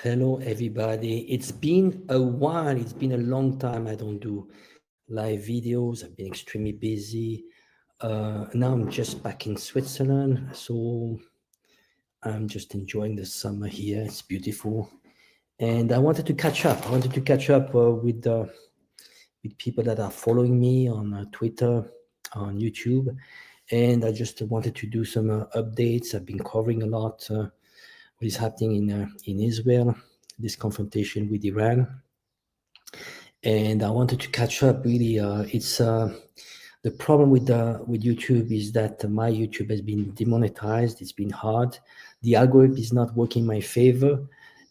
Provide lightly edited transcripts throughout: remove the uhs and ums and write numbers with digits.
Hello, everybody. It's been a while. It's been a long time. I don't do live videos. I've been extremely busy. Now I'm just back in Switzerland, so I'm just enjoying the summer here. It's beautiful, and I wanted to catch up. I wanted to catch up with people that are following me on Twitter, on YouTube, and I just wanted to do some updates. I've been covering a lot what is happening in Israel, this confrontation with Iran, and I wanted to catch up. Really, it's the problem with YouTube is that my YouTube has been demonetized. It's been hard. The algorithm is not working in my favor,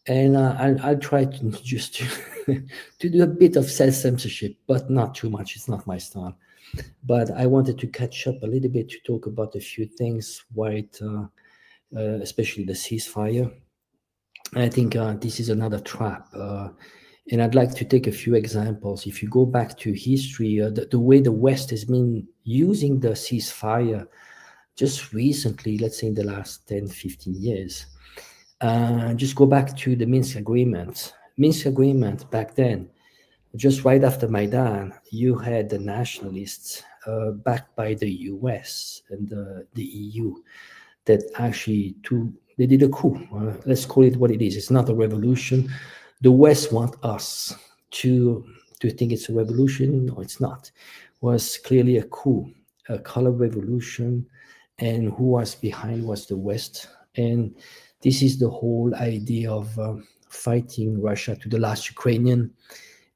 and I'll try to just to do a bit of self censorship, but not too much. It's not my style. But I wanted to catch up a little bit to talk about a few things, especially the ceasefire. I think this is another trap. And I'd like to take a few examples. If you go back to history, the way the West has been using the ceasefire just recently, let's say in the last 10, 15 years, just go back to the Minsk Agreement. Minsk Agreement back then, just right after Maidan, you had the nationalists backed by the US and the EU that actually they did a coup. Let's call it what it is. It's not a revolution. The West want us to think it's a revolution. No, it's not. It was clearly a coup, a color revolution, and who was behind was the West. And this is the whole idea of fighting Russia to the last Ukrainian.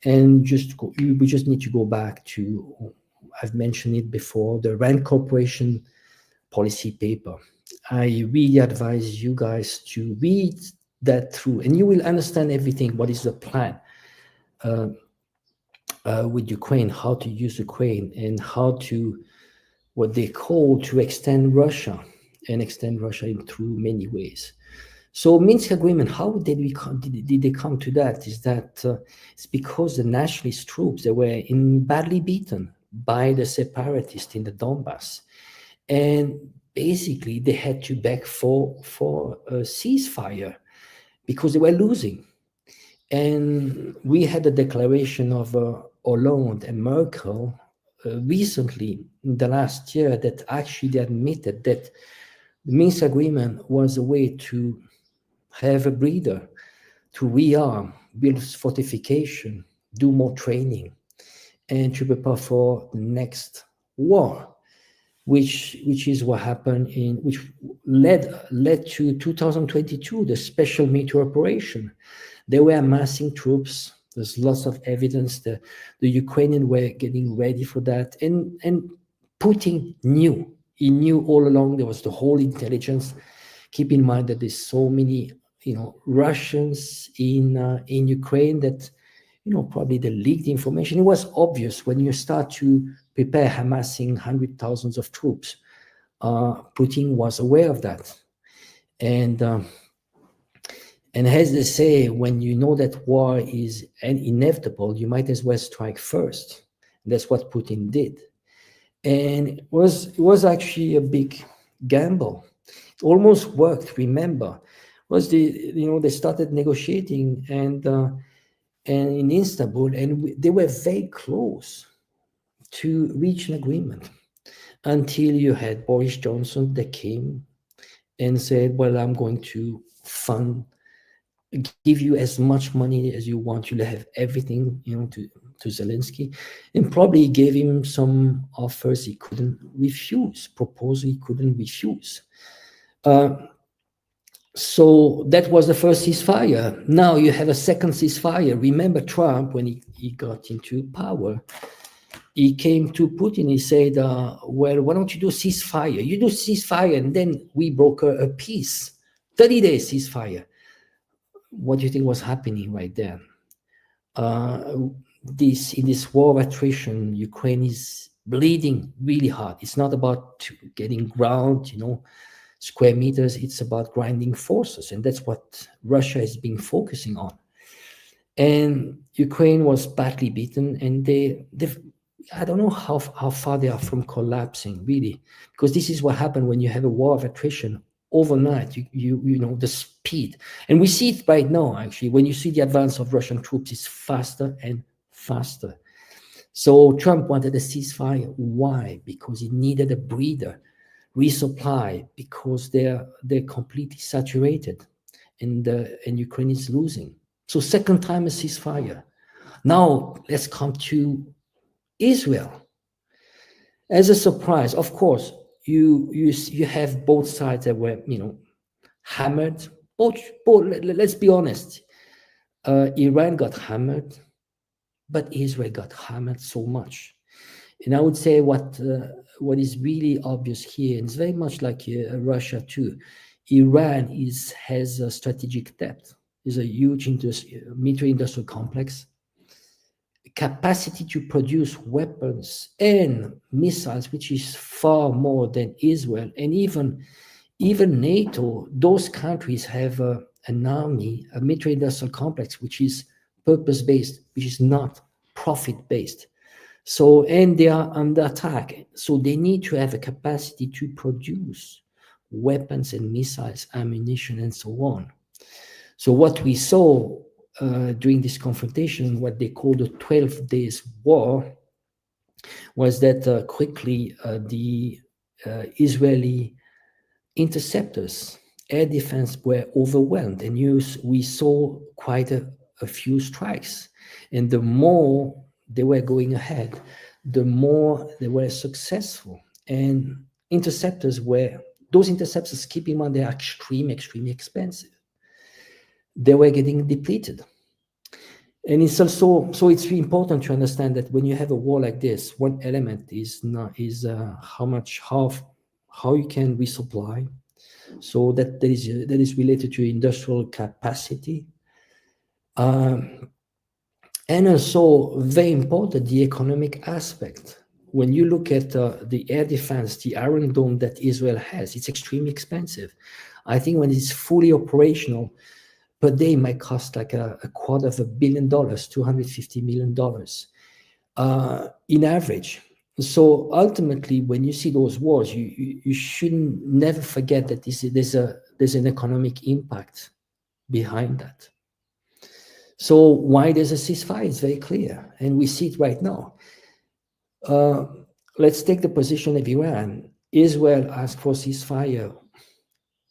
And we just need to go back to, I've mentioned it before, the Rand Corporation policy paper. I really advise you guys to read that through, and you will understand everything. What is the plan with Ukraine, how to use Ukraine, and how to, what they call, to extend Russia, and extend Russia in through many ways. So Minsk Agreement, how did they come to that? Is that it's because the nationalist troops, they were badly beaten by the separatists in the Donbass, and basically they had to beg for a ceasefire because they were losing. And we had a declaration of Hollande and Merkel recently in the last year that actually they admitted that the Minsk Agreement was a way to have a breather, to rearm, build fortification, do more training, and to prepare for the next war, which is what happened which led to 2022, the special military operation. They were amassing troops. There's lots of evidence that the Ukrainians were getting ready for that, and Putin knew. He knew all along. There was the whole intelligence. Keep in mind that there's so many, Russians in Ukraine that, probably they leaked information. It was obvious when you start to prepare amassing hundreds of thousands of troops. Putin was aware of that. And as they say, when you know that war is inevitable, you might as well strike first. And that's what Putin did. And it was actually a big gamble. It almost worked, remember. They started negotiating and in Istanbul, and they were very close to reach an agreement until you had Boris Johnson that came and said, well, I'm going to give you as much money as you want. You'll have everything, to Zelensky, and probably gave him some offers he couldn't refuse, proposal he couldn't refuse. So that was the first ceasefire. Now you have a second ceasefire. Remember Trump, when he got into power, he came to Putin, he said, well, why don't you do ceasefire? You do ceasefire, and then we broker a peace. 30 days ceasefire. What do you think was happening right there? In this war of attrition, Ukraine is bleeding really hard. It's not about getting ground, square meters. It's about grinding forces, and that's what Russia has been focusing on. And Ukraine was badly beaten, and I don't know how far they are from collapsing, really, because this is what happened when you have a war of attrition. overnight. You know the speed, and we see it right now. Actually, when you see the advance of Russian troops, it's faster and faster. So Trump wanted a ceasefire. Why? Because he needed a breather, resupply, because they're completely saturated, and Ukraine is losing. So second time a ceasefire. Now let's come to Israel. As a surprise, of course, you have both sides that were hammered. Both let's be honest. Iran got hammered, but Israel got hammered so much. And I would say what is really obvious here, and it's very much like Russia too. Iran has a strategic depth. Is a huge military-industrial complex, capacity to produce weapons and missiles, which is far more than Israel, and even NATO. Those countries have an army, a military-industrial complex, which is purpose-based, which is not profit-based. So, and they are under attack. So they need to have a capacity to produce weapons and missiles, ammunition, and so on. So what we saw during this confrontation, what they call the 12 days war, was that quickly the Israeli interceptors, air defense, were overwhelmed, and we saw quite a few strikes. And the more they were going ahead, the more they were successful. And those interceptors, keep in mind, they're extremely expensive. They were getting depleted. And it's also, so it's really important to understand that when you have a war like this, one element is how you can resupply. So that is related to industrial capacity. And also, very important, the economic aspect. When you look at the air defense, the Iron Dome that Israel has, it's extremely expensive. I think when it's fully operational, per day might cost like a $250 million, $250 million in average. So ultimately, when you see those wars, you shouldn't never forget that there's an economic impact behind that. So why there's a ceasefire is very clear, and we see it right now. Let's take the position of Iran. Israel asked for ceasefire.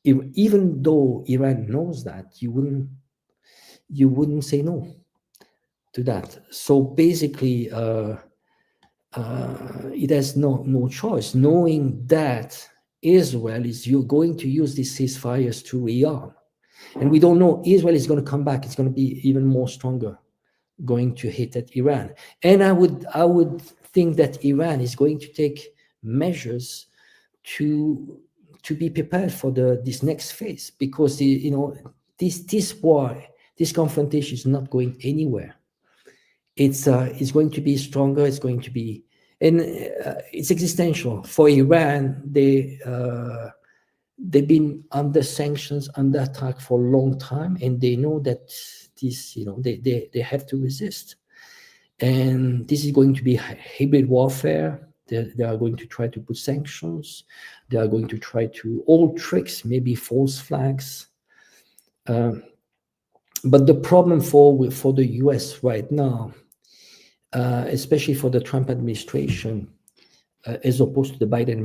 Even though Iran knows that, you wouldn't say no to that. So basically, it has no choice, knowing that Israel is going to use these ceasefires to rearm. And we don't know, Israel is going to come back. It's going to be even more stronger, going to hit at Iran. And I would think that Iran is going to take measures to be prepared for this next phase, because this war, this confrontation is not going anywhere. It's going to be stronger. It's going to be, and it's existential for Iran. They've been under sanctions, under attack for a long time, and they know that this, they have to resist. And this is going to be hybrid warfare. They are going to try to put sanctions. They are going to try to all tricks, maybe false flags. But the problem for the US right now, especially for the Trump administration, as opposed to the Biden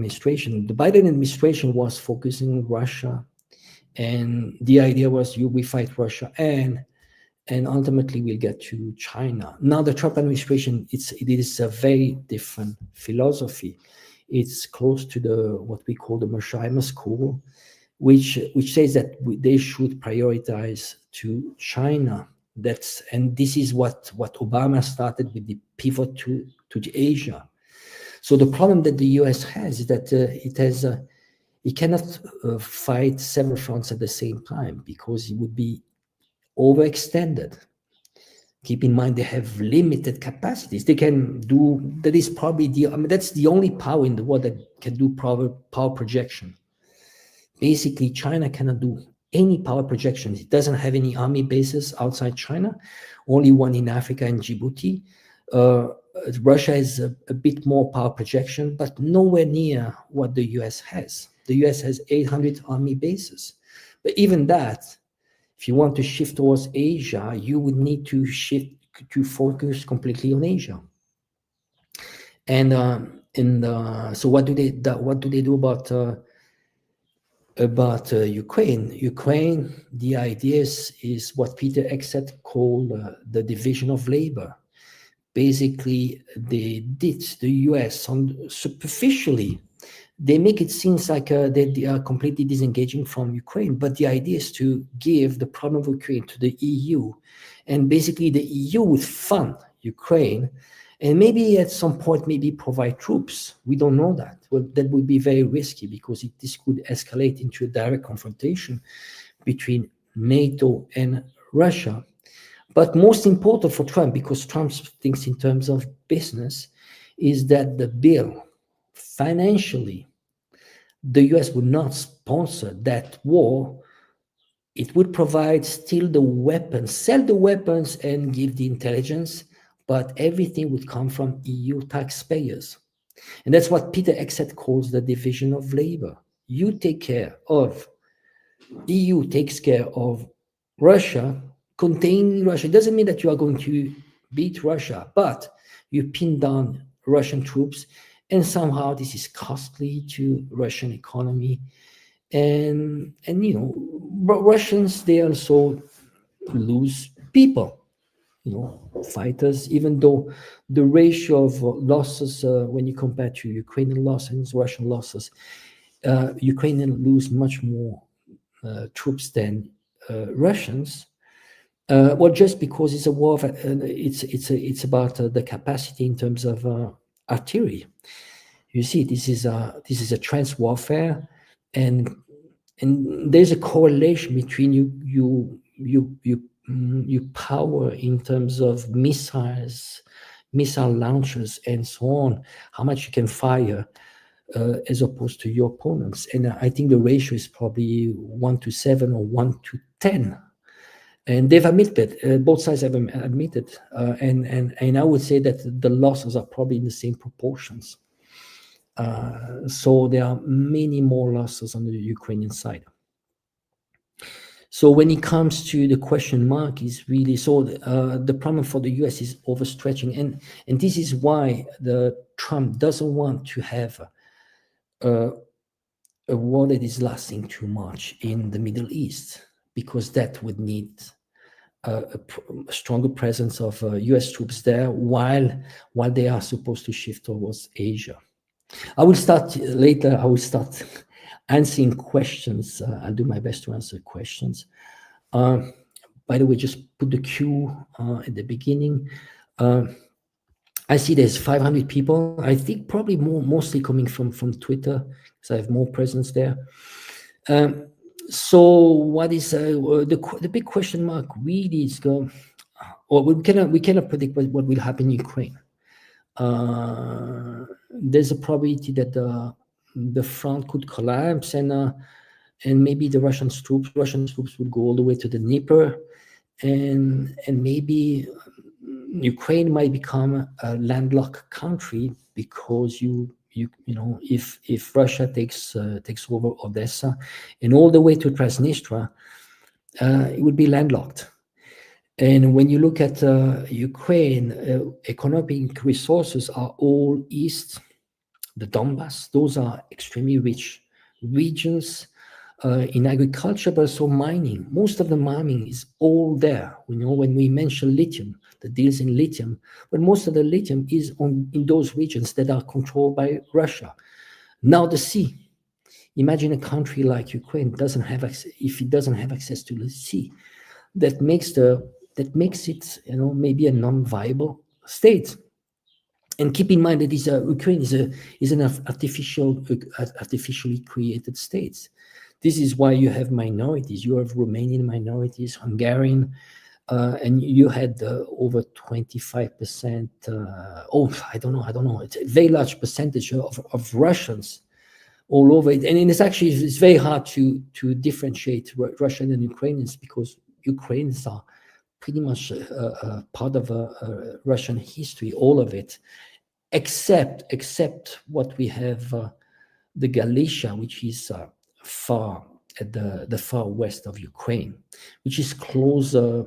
administration was focusing on Russia, and the idea was we fight Russia and ultimately we'll get to China. Now the Trump administration, it is a very different philosophy. It's close to what we call the Mersheimer school, which says that they should prioritize to China. And this is what Obama started with, the pivot to Asia. So the problem that the US has is that it cannot fight several fronts at the same time, because it would be overextended. Keep in mind, they have limited capacities. They can do, that is probably that's the only power in the world that can do power projection. Basically, China cannot do any power projection. It doesn't have any army bases outside China, only one in Africa and Djibouti. Russia has a bit more power projection, but nowhere near what the US has. The US has 800 army bases. But even that, if you want to shift towards Asia, you would need to shift to focus completely on Asia. And so what do they do about Ukraine? Ukraine, the idea is what Peter Exet called the division of labor. Basically, they did the US superficially. They make it seem like they are completely disengaging from Ukraine, but the idea is to give the problem of Ukraine to the EU, and basically the EU would fund Ukraine, and maybe at some point maybe provide troops. We don't know that. Well, that would be very risky because this could escalate into a direct confrontation between NATO and Russia. But most important for Trump, because Trump thinks in terms of business, is that the bill financially, the US would not sponsor that war. It would provide still the weapons, sell the weapons and give the intelligence, but everything would come from EU taxpayers. And that's what Peter Exet calls the division of labor. You take care of, EU takes care of Russia, containing Russia. It doesn't mean that you are going to beat Russia, but you pin down Russian troops, and somehow this is costly to Russian economy. And Russians, they also lose people, fighters, even though the ratio of losses, when you compare to Ukrainian losses and Russian losses, Ukrainians lose much more troops than Russians. Well, just because it's a war of, it's about the capacity in terms of artillery. You see, this is a trench warfare, and there's a correlation between you power in terms of missiles, missile launchers, and so on, how much you can fire as opposed to your opponents. And I think the ratio is probably 1-7 or 1-10. And they've admitted, both sides have admitted, and I would say that the losses are probably in the same proportions. So there are many more losses on the Ukrainian side. So when it comes to the question mark, is really the problem for the US is overstretching, and this is why the Trump doesn't want to have a war that is lasting too much in the Middle East, because that would need a stronger presence of US troops there while they are supposed to shift towards Asia. I will start later. I will start answering questions. I'll do my best to answer questions. By the way, just put the queue at the beginning. I see there's 500 people. I think probably mostly coming from Twitter, because I have more presence there. So what is the big question mark really is we cannot predict what will happen in Ukraine. There's a probability that the front could collapse, and maybe the Russian troops would go all the way to the Dnieper, and maybe Ukraine might become a landlocked country, because if Russia takes over Odessa and all the way to Transnistria, it would be landlocked. And when you look at Ukraine, economic resources are all east, the Donbass. Those are extremely rich regions in agriculture, but also mining. Most of the mining is all there. When we mention lithium, the deals in lithium, but most of the lithium is in those regions that are controlled by Russia. Now the sea. Imagine a country like Ukraine doesn't have access. If it doesn't have access to the sea, that makes it maybe a non-viable state. And keep in mind that Ukraine is an artificially created state. This is why you have minorities. You have Romanian minorities, Hungarian, and you had over 25%. I don't know. It's a very large percentage of Russians all over it. And it's very hard to differentiate Russian and Ukrainians, because Ukrainians are pretty much part of Russian history, all of it, except what we have the Galicia, which is far at the far west of Ukraine, which is closer,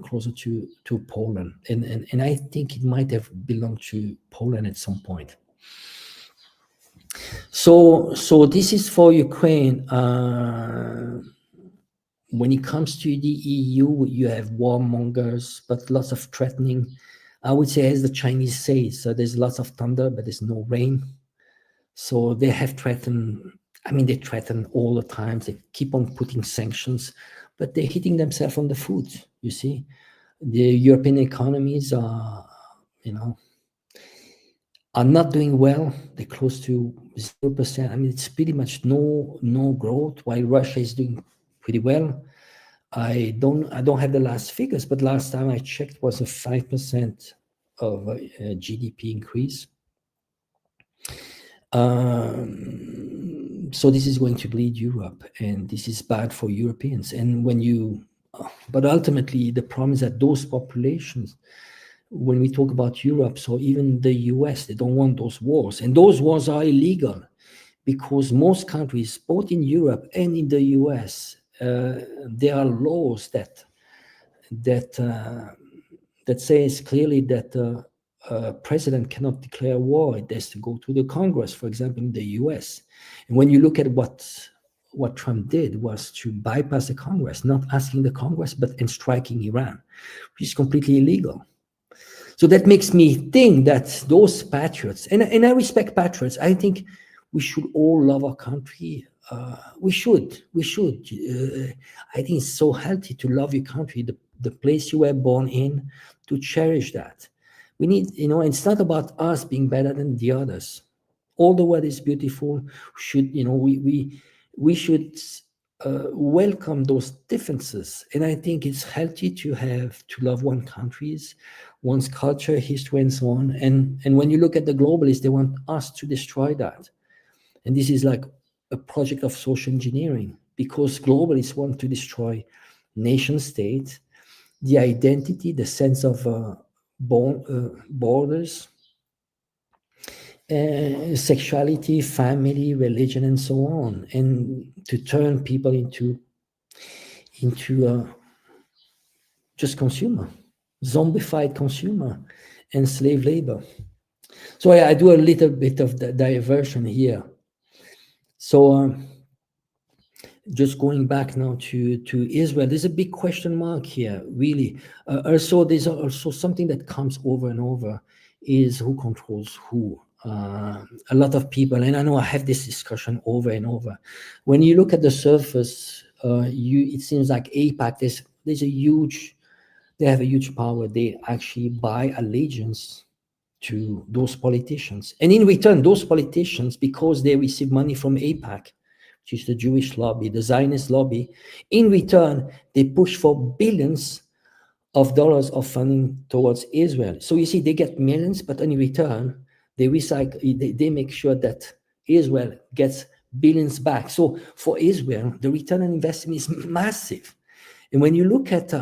closer to Poland, and I think it might have belonged to Poland at some point. So this is for Ukraine. When it comes to the EU, you have warmongers, but lots of threatening. I would say, as the Chinese say, so there's lots of thunder, but there's no rain. So they have threatened, they threaten all the time. They keep on putting sanctions, but they're hitting themselves on the foot, you see. The European economies are not doing well. They're close to 0%. It's pretty much no growth, while Russia is doing pretty well. I don't have the last figures, but last time I checked was a 5% of GDP increase. So this is going to bleed Europe, and this is bad for Europeans. And but ultimately the problem is that those populations, when we talk about Europe, so even the US, they don't want those wars, and those wars are illegal because most countries, both in Europe and in the US, there are laws that says clearly that president cannot declare war. It has to go to the Congress, for example, in the US. And when you look at what Trump did was to bypass the Congress, not asking the Congress, and striking Iran, which is completely illegal. So that makes me think that those patriots, and I respect patriots, I think we should all love our country. We should. I think it's so healthy to love your country, the place you were born in, to cherish that. We need, it's not about us being better than the others. All the world is beautiful. We should welcome those differences. And I think it's healthy to love one's countries, one's culture, history, and so on. And when you look at the globalists, they want us to destroy that. And this is like a project of social engineering, because globalists want to destroy nation state, the identity, the sense of borders, sexuality, family, religion, and so on, and to turn people into just consumer, zombified consumer, and slave labor. So I do a little bit of the diversion here. So just going back now to Israel, there's a big question mark here, really. Also, there's also something that comes over and over, is who controls who. A lot of people, and I know I have this discussion over and over. When you look at the surface, it seems like AIPAC, they have a huge power. They actually buy allegiance to those politicians. And in return, those politicians, because they receive money from AIPAC, which is the Jewish lobby, the Zionist lobby, in return, they push for billions of dollars of funding towards Israel. So you see, they get millions, but in return, they recycle, they make sure that Israel gets billions back. So for Israel, the return on investment is massive. And when you look at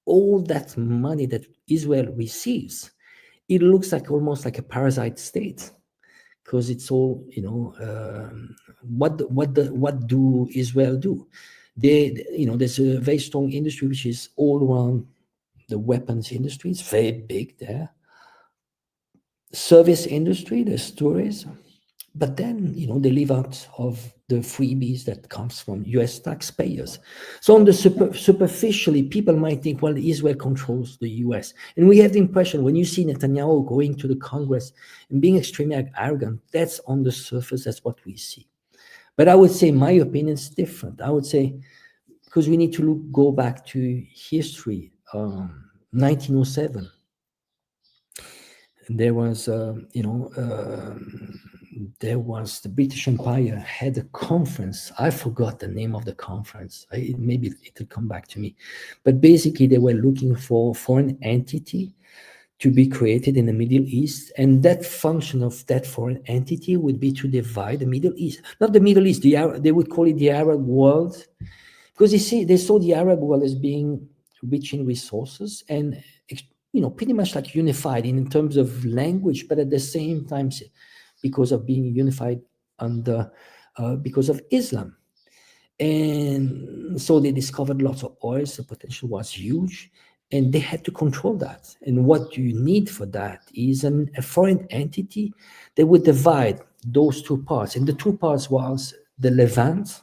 all that money that Israel receives, it looks like almost like a parasite state, because it's all, what do Israel do? There's a very strong industry which is all around the weapons industry. It's very big there. Service industry, there's tourism, but then they live out of the freebies that comes from US taxpayers. So on the superficially, people might think, well, Israel controls the US. And we have the impression, when you see Netanyahu going to the Congress and being extremely arrogant, that's on the surface, that's what we see. But I would say my opinion is different. I would say, because we need to go back to history, 1907. There was, the British Empire had a conference. I forgot the name of the conference. Maybe it'll come back to me. But basically, they were looking for a foreign entity to be created in the Middle East. And that function of that foreign entity would be to divide the Middle East. Not the Middle East, they would call it the Arab world. Because you see, they saw the Arab world as being rich in resources and pretty much like unified in terms of language, but at the same time, because of being unified under because of Islam. And so they discovered lots of oil, so potential was huge, and they had to control that. And what you need for that is a foreign entity that would divide those two parts. And the two parts was the Levant,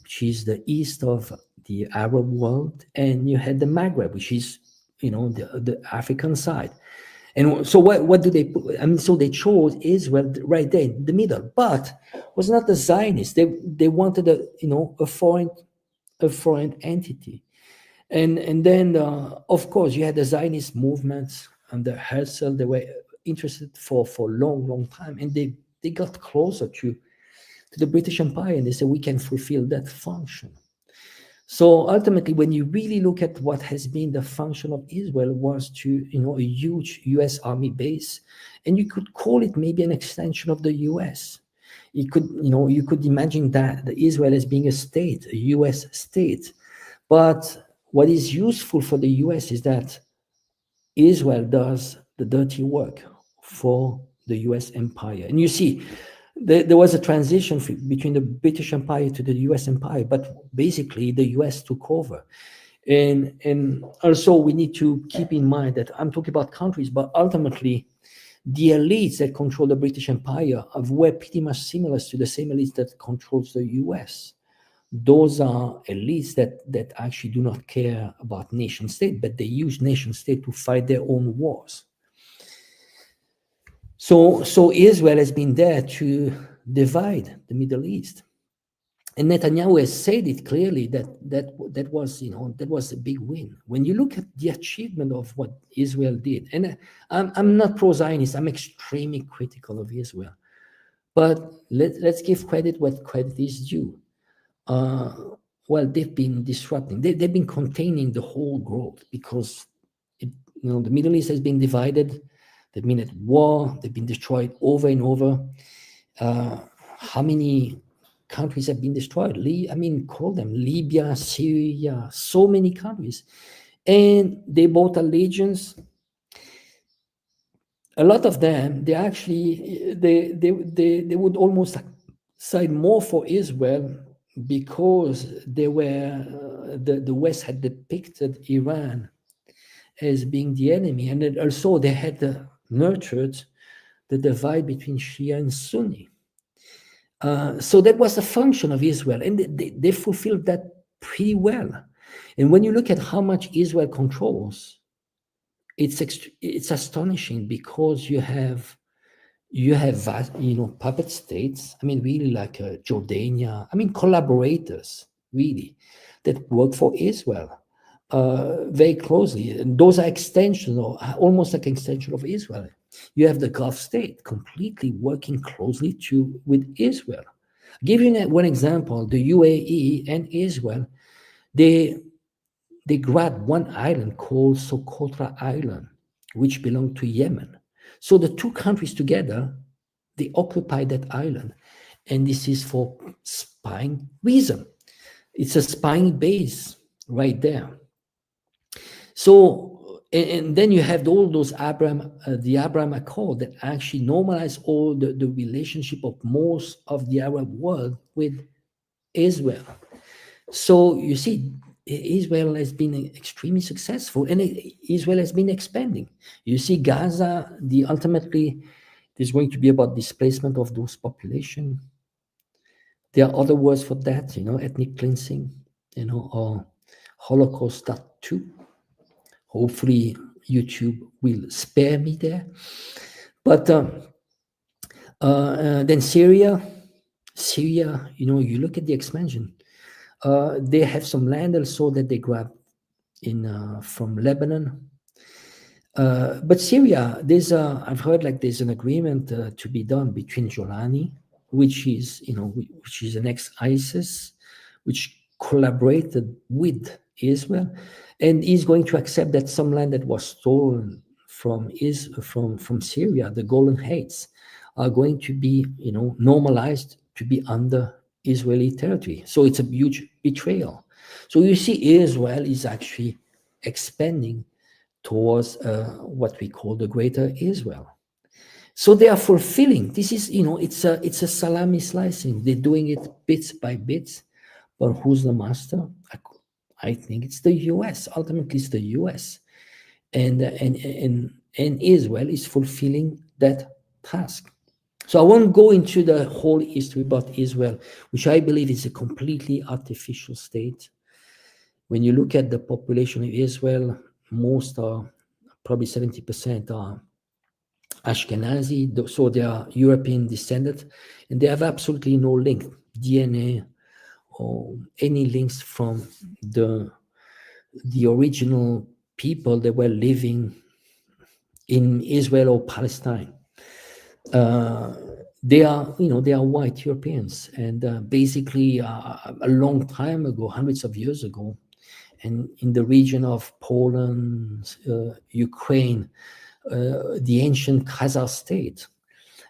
which is the east of the Arab world, and you had the Maghreb, which is, the African side. And so what do they put? I mean, so they chose Israel right there in the middle, but was not the Zionists. They wanted a foreign entity, and then of course you had the Zionist movements under Herzl. They were interested for a long time, and they got closer to the British Empire, and they said we can fulfill that function. So ultimately, when you really look at what has been the function of Israel, was to a huge U.S. army base, and you could call it maybe an extension of the U.S. You could imagine that Israel as being a state, a U.S. state. But what is useful for the U.S. is that Israel does the dirty work for the U.S. empire, and you see. There was a transition between the British Empire to the U.S. Empire, but basically the U.S. took over. And also we need to keep in mind that I'm talking about countries, but ultimately the elites that control the British Empire were pretty much similar to the same elites that controls the U.S. Those are elites that actually do not care about nation state, but they use nation state to fight their own wars. So Israel has been there to divide the Middle East, and Netanyahu has said it clearly that was a big win. When you look at the achievement of what Israel did, and I'm not pro-Zionist, I'm extremely critical of Israel, but let's give credit what credit is due. Well, they've been disrupting, they've been containing the whole growth, because the Middle East has been divided. They've been at war. They've been destroyed over and over. How many countries have been destroyed? Call them Libya, Syria, so many countries. And they bought allegiance. A lot of them, they would almost side more for Israel, because they were the West had depicted Iran as being the enemy, and then also they had nurtured the divide between Shia and Sunni. So that was the function of Israel, and they fulfilled that pretty well. And when you look at how much Israel controls, it's astonishing, because you have puppet states. Really like Jordania. Collaborators really that work for Israel very closely, and those are extensions, or almost like an extension of Israel. You have the Gulf state completely working closely with Israel. I'll give you one example: the UAE and Israel, they grabbed one island called Socotra Island, which belonged to Yemen. So the two countries together, they occupy that island, and this is for spying reason. It's a spying base right there. So, and then you have all those the Abraham Accord that actually normalize all the relationship of most of the Arab world with Israel. So you see, Israel has been extremely successful, and Israel has been expanding. You see, Gaza, ultimately, there's going to be about displacement of those population. There are other words for that, ethnic cleansing, or Holocaust too. Hopefully, YouTube will spare me there. But then Syria, you look at the expansion. They have some land also that they grab from Lebanon. But Syria, I've heard there's an agreement to be done between Jolani, which is an ex-ISIS, which collaborated with Israel, and is going to accept that some land that was stolen from Syria, the Golan Heights, are going to be normalized to be under Israeli territory. So it's a huge betrayal. So you see, Israel is actually expanding towards what we call the Greater Israel. So they are fulfilling. This is, it's a salami slicing. They're doing it bits by bits. But who's the master? I think it's the U.S. Ultimately, it's the U.S. And Israel is fulfilling that task. So I won't go into the whole history about Israel, which I believe is a completely artificial state. When you look at the population of Israel, most are probably 70% are Ashkenazi, so they are European descended, and they have absolutely no link, DNA or any links from the original people that were living in Israel or Palestine. They are white Europeans, and basically a long time ago, hundreds of years ago, and in the region of Poland, Ukraine, the ancient Khazar state,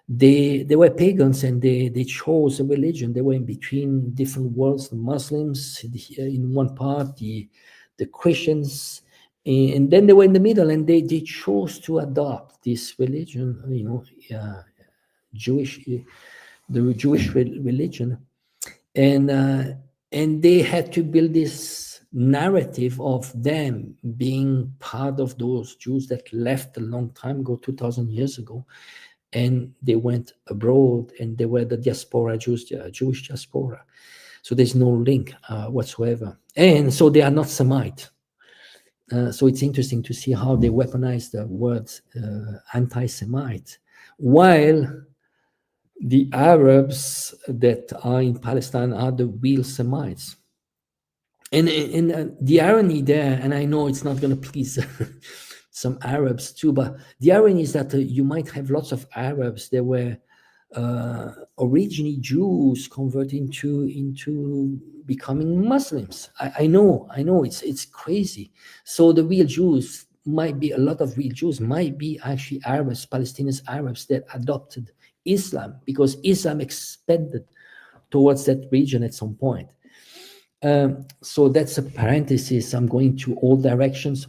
they were pagans, and they chose a religion. They were in between different worlds, the Muslims in one part, the Christians, and then they were in the middle, and they chose to adopt this religion, the Jewish religion, and they had to build this narrative of them being part of those Jews that left a long time ago, 2,000 years ago, and they went abroad, and they were the diaspora Jews, Jewish diaspora. So there's no link whatsoever, and so they are not Semite. So it's interesting to see how they weaponize the word anti-Semite, while the Arabs that are in Palestine are the real Semites. And the irony there, and I know it's not going to please some Arabs too, but the irony is that you might have lots of Arabs that were originally Jews converting into becoming Muslims. I know it's crazy. So the real Jews might be, a lot of real Jews might be actually Arabs, Palestinian Arabs that adopted Islam, because Islam expanded towards that region at some point. So that's a parenthesis. I'm going to all directions.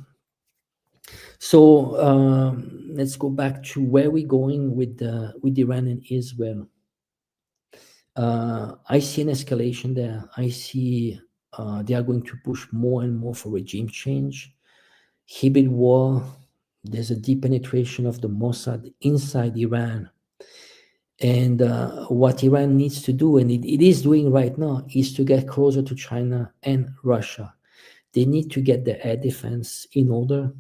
So let's go back to where we're going with Iran and Israel. I see an escalation there. I see they are going to push more and more for regime change, hybrid war. There's a deep penetration of the Mossad inside Iran. And what Iran needs to do, and it is doing right now, is to get closer to China and Russia. They need to get the air defense in order.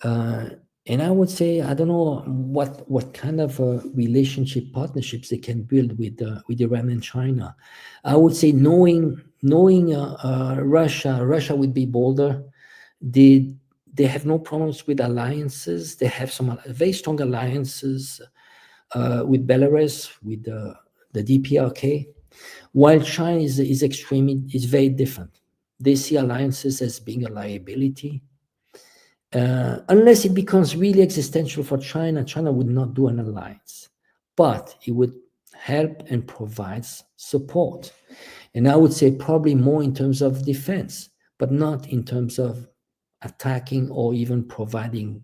And I would say, I don't know what kind of relationship partnerships they can build with Iran and China. I would say knowing Russia would be bolder. They have no problems with alliances. They have some very strong alliances with Belarus, with the DPRK, while China is very different. They see alliances as being a liability. Unless it becomes really existential for China, China would not do an alliance, but it would help and provides support. And I would say probably more in terms of defense, but not in terms of attacking or even providing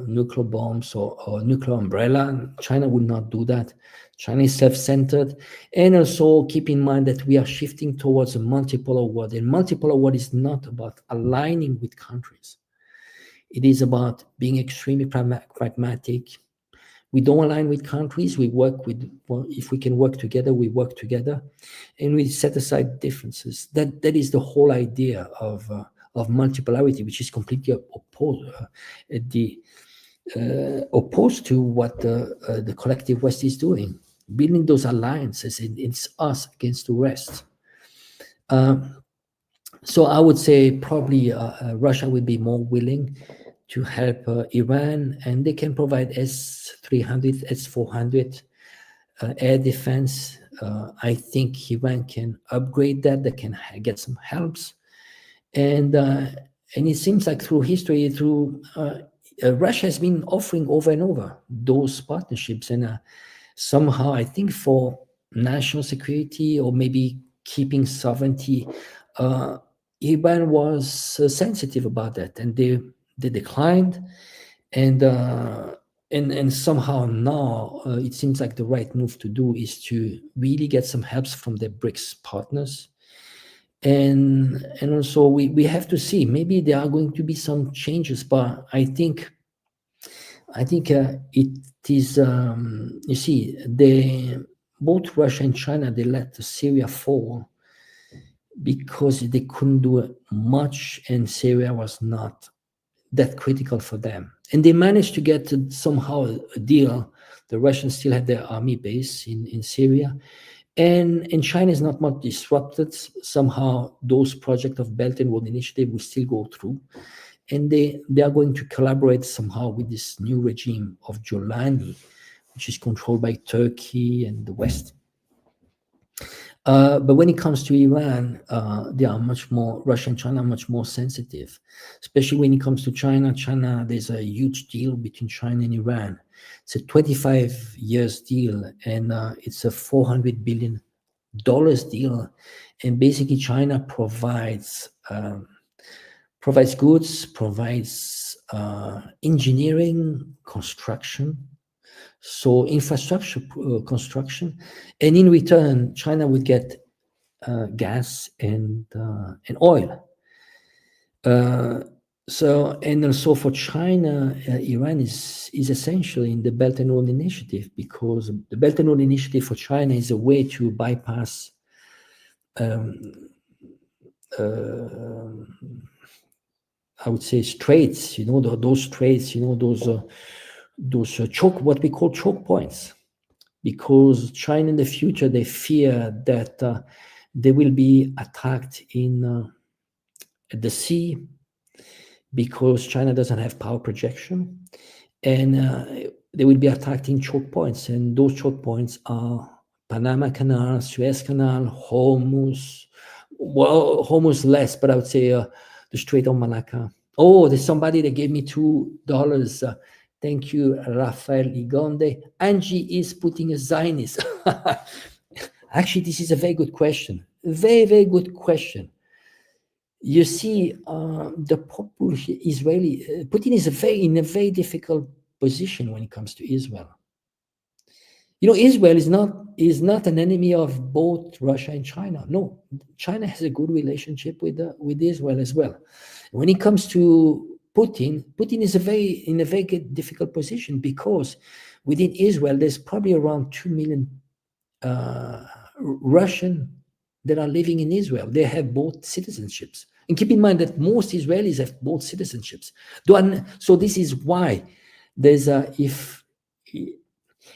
nuclear bombs or nuclear umbrella. China would not do that. China is self-centered. And also keep in mind that we are shifting towards a multipolar world. And multipolar world is not about aligning with countries. It is about being extremely pragmatic. We don't align with countries. We work with, well, if we can work together, we work together. And we set aside differences. That is the whole idea of multipolarity, which is completely opposed to what the collective West is doing, building those alliances. It's us against the rest. So I would say probably Russia would be more willing to help Iran, and they can provide S-300, S-400 air defense. I think Iran can upgrade that. They can get some helps. And it seems like through history, Russia has been offering over and over those partnerships. And somehow, I think for national security or maybe keeping sovereignty, Iran was sensitive about that, and they declined. And and somehow now it seems like the right move to do is to really get some help from the BRICS partners. And also we have to see, maybe there are going to be some changes, but I think it is, you see, both Russia and China, they let Syria fall because they couldn't do much, and Syria was not that critical for them. And they managed to get somehow a deal. The Russians still have their army base in Syria. And China is not much disrupted. Somehow those projects of Belt and Road Initiative will still go through. And they are going to collaborate somehow with this new regime of Jolani, which is controlled by Turkey and the West. But when it comes to Iran, they are much more, Russia and China are much more sensitive, especially when it comes to China. There's a huge deal between China and Iran. It's a 25 years deal, and it's a $400 billion deal. And basically China provides goods, provides engineering, construction, so infrastructure construction, and in return, China would get gas and oil. And also for China, Iran is essential in the Belt and Road Initiative, because the Belt and Road Initiative for China is a way to bypass I would say straits, those straits, those what we call choke points, because China in the future, they fear that they will be attacked at the sea, because China doesn't have power projection, and they will be attacked in choke points, and those choke points are Panama Canal, Suez Canal, Hormuz. Well, Hormuz less, but I would say the Strait of Malacca. Oh, there's somebody that gave me $2. Thank you, Rafael Igonde. Angie is putting a Zionist. Actually, this is a very good question. Very, very good question. You see, the Israeli Putin is in a very difficult position when it comes to Israel. Israel is not an enemy of both Russia and China. No, China has a good relationship with Israel as well. When it comes to Putin is in a very difficult position, because within Israel there's probably around 2 million Russian that are living in Israel. They have both citizenships, and keep in mind that most Israelis have both citizenships. So this is why there's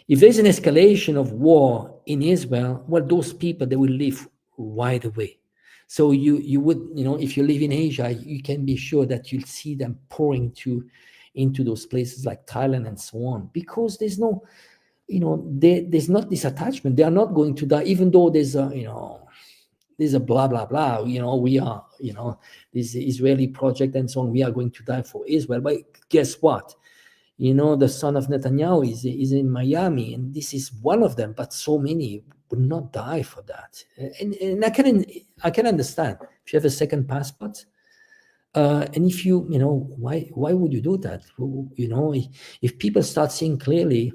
if there's an escalation of war in Israel, well, those people, they will leave right away. So you would, if you live in Asia, you can be sure that you'll see them pouring into those places like Thailand and so on, because there's no, there's not this attachment. They are not going to die, even though there's a blah blah blah. We are, this Israeli project and so on. We are going to die for Israel, but guess what? The son of Netanyahu is in Miami, and this is one of them, but so many would not die for that. And I can understand if you have a second passport, and if why would you do that? If people start seeing clearly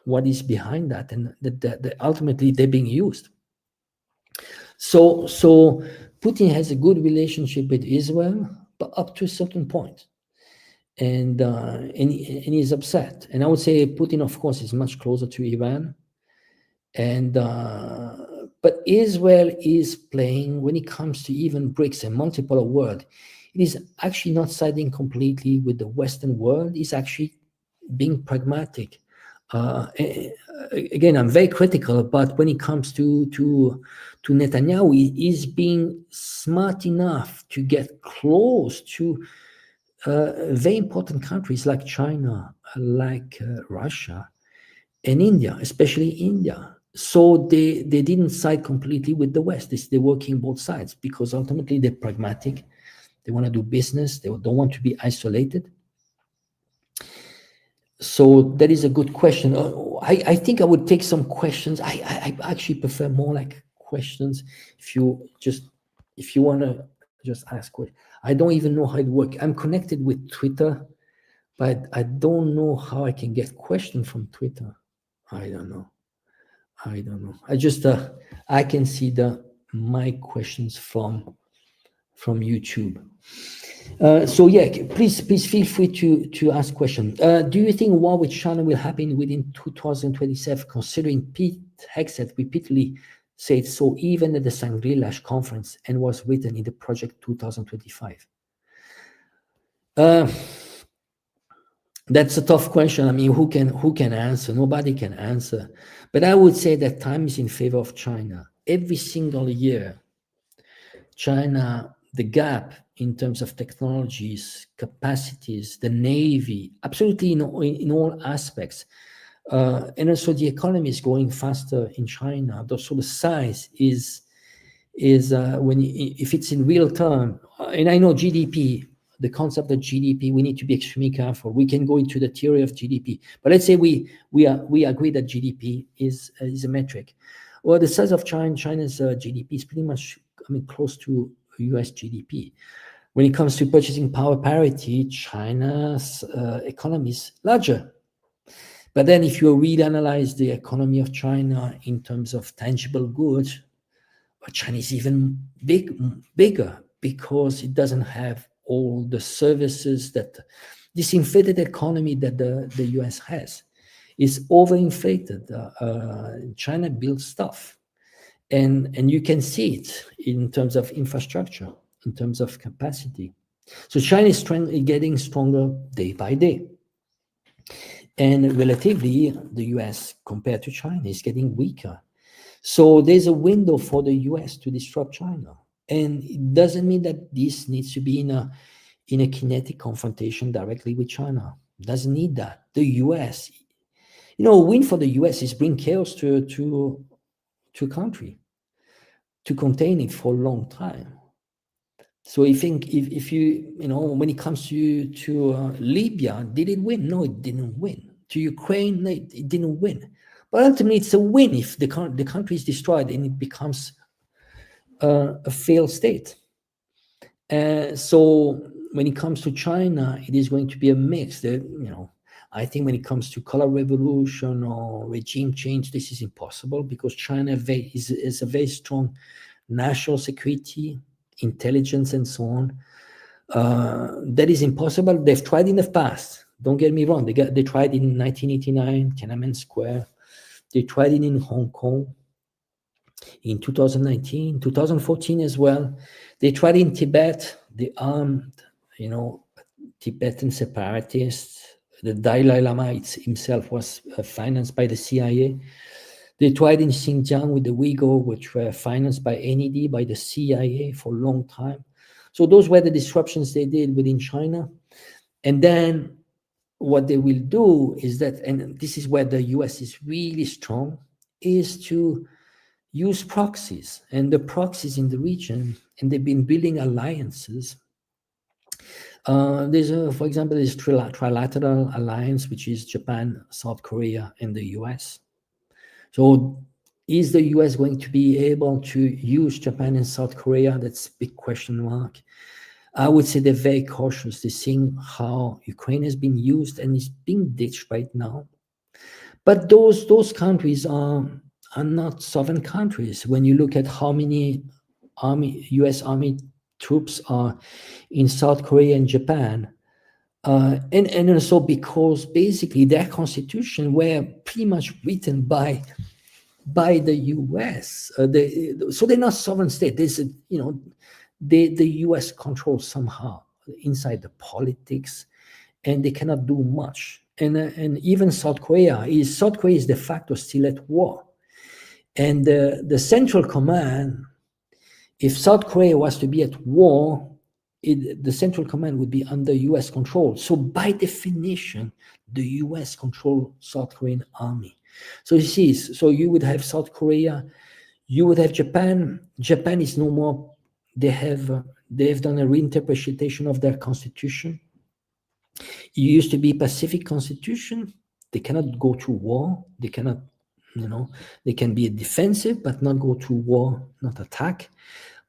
what is behind that, and that ultimately they're being used. So Putin has a good relationship with Israel, but up to a certain point. And he's upset. And I would say Putin, of course, is much closer to Iran. And but Israel is playing, when it comes to even BRICS and multipolar world, it is actually not siding completely with the Western world. It's actually being pragmatic. Again, I'm very critical, but when it comes to Netanyahu, he is being smart enough to get close to very important countries like China, like Russia, and India, especially India. So they didn't side completely with the West. They're working both sides, because ultimately they're pragmatic. They want to do business. They don't want to be isolated. So that is a good question. I think I would take some questions. I actually prefer more like questions. If you want to just ask questions. I don't even know how it works. I'm connected with Twitter, but I don't know how I can get questions from Twitter. I don't know. I can see my questions from YouTube. So yeah, please feel free to ask questions. Do you think war with China will happen within 2027? Considering Pete Hegseth repeatedly said so, even at the Shangri-La conference, and was written in the project 2025. That's a tough question. I mean, who can answer? Nobody can answer. But I would say that time is in favor of China. Every single year, China, the gap in terms of technologies, capacities, the navy, absolutely in all aspects. And also the economy is growing faster in China. So the size is if it's in real term, and I know GDP, the concept of GDP, we need to be extremely careful. We can go into the theory of GDP, but let's say we agree that GDP is a metric. Well, the size of China's GDP is pretty much, close to US GDP. When it comes to purchasing power parity, China's economy is larger. But then if you really analyze the economy of China in terms of tangible goods, China is even bigger because it doesn't have all the services that this inflated economy that the US has is overinflated. China builds stuff, and you can see it in terms of infrastructure, in terms of capacity. So China is getting stronger day by day. And relatively, the US compared to China is getting weaker. So there's a window for the US to disrupt China. And it doesn't mean that this needs to be in a kinetic confrontation directly with China. It doesn't need that. The US, a win for the US is bring chaos to a country, to contain it for a long time. So I think if you when it comes to Libya, did it win? No, it didn't win. To Ukraine, no, it didn't win. But ultimately, it's a win if the country is destroyed and it becomes a failed state. So when it comes to China, it is going to be a mix. I think when it comes to color revolution or regime change, this is impossible because China is a very strong national security, intelligence, and so on. That is impossible. They've tried in the past. Don't get me wrong. They tried in 1989, Tiananmen Square. They tried it in Hong Kong in 2019, 2014 as well. They tried in Tibet. The armed, Tibetan separatists. The Dalai Lama himself was financed by the CIA. They tried in Xinjiang with the Uyghur, which were financed by NED, by the CIA for a long time. So those were the disruptions they did within China. And then what they will do is that, and this is where the US is really strong, is to use proxies. And the proxies in the region, and they've been building alliances. For example, there's trilateral alliance, which is Japan, South Korea, and the US. So is the US going to be able to use Japan and South Korea? That's a big question mark. I would say they're very cautious. They're seeing how Ukraine has been used and is being ditched right now. But those countries are not sovereign countries. When you look at how many US Army troops are in South Korea and Japan, and also because basically their constitution were pretty much written by the US. So they're not sovereign state. There's the US controls somehow inside the politics, and they cannot do much. And even South Korea is de facto still at war. And the Central Command, if South Korea was to be at war, the Central Command would be under US control. So by definition, the US control South Korean army. So you see, so you would have South Korea, you would have Japan. Japan is no more. They have done a reinterpretation of their constitution. It used to be Pacific constitution. They cannot go to war. They cannot, they can be defensive but not go to war, not attack.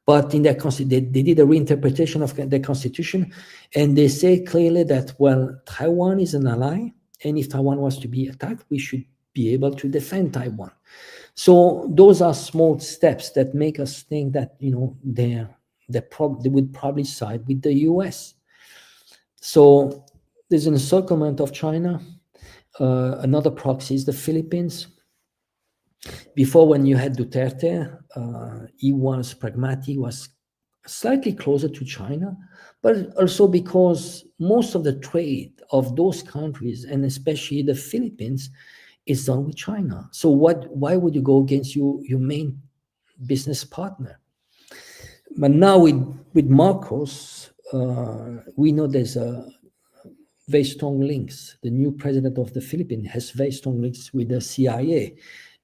But in their they did a reinterpretation of their constitution, and they say clearly that, well, Taiwan is an ally, and if Taiwan was to be attacked, we should be able to defend Taiwan. So those are small steps that make us think that, you know, they would probably side with the US. So there's an encirclement of China. Another proxy is the Philippines. Before, when you had Duterte, he was pragmatic, was slightly closer to China, but also because most of the trade of those countries, and especially the Philippines, is done with China. So why would you go against your main business partner? But now with Marcos, we know there's a very strong links. The new president of the Philippines has very strong links with the CIA.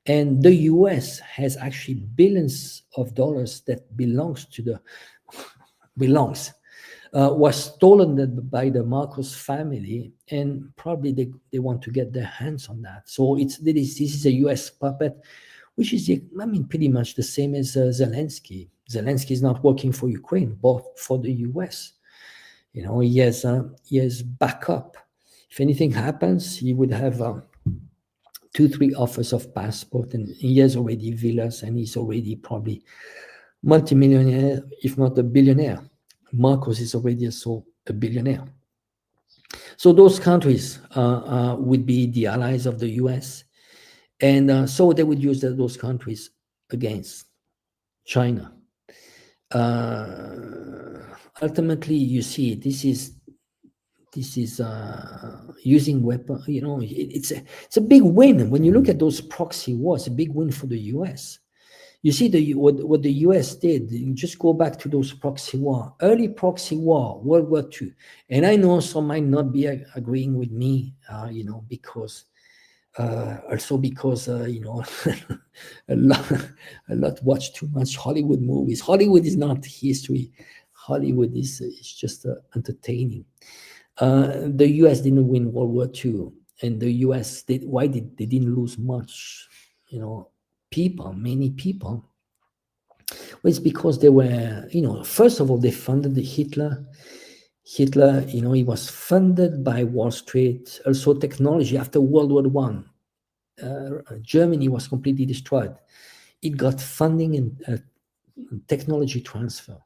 And the US has actually billions of dollars that was stolen by the Marcos family, and probably they want to get their hands on that. So this is a US puppet, which is, I mean, pretty much the same as Zelensky. Zelensky is not working for Ukraine, but for the US. You know, he has backup. If anything happens, he would have 2-3 offers of passport, and he has already villas, and he's already probably multimillionaire, if not a billionaire. Marcos is already also a billionaire. So those countries would be the allies of the US, and so they would use those countries against China. Ultimately, you see, this is using weapon. You know, it's a big win when you look at those proxy wars. A big win for the US. You see what the US did. You just go back to those proxy war, early proxy war, World War II, and I know some might not be agreeing with me, you know, because also because you know, a lot watch too much Hollywood movies. Hollywood is not history. Hollywood is just entertaining. The US didn't win World War II, and the US they didn't lose much, you know, many people. Well, it's because they were, you know, first of all, they funded Hitler. Hitler, you know, he was funded by Wall Street. Also, technology after World War One, Germany was completely destroyed. It got funding and technology transfer,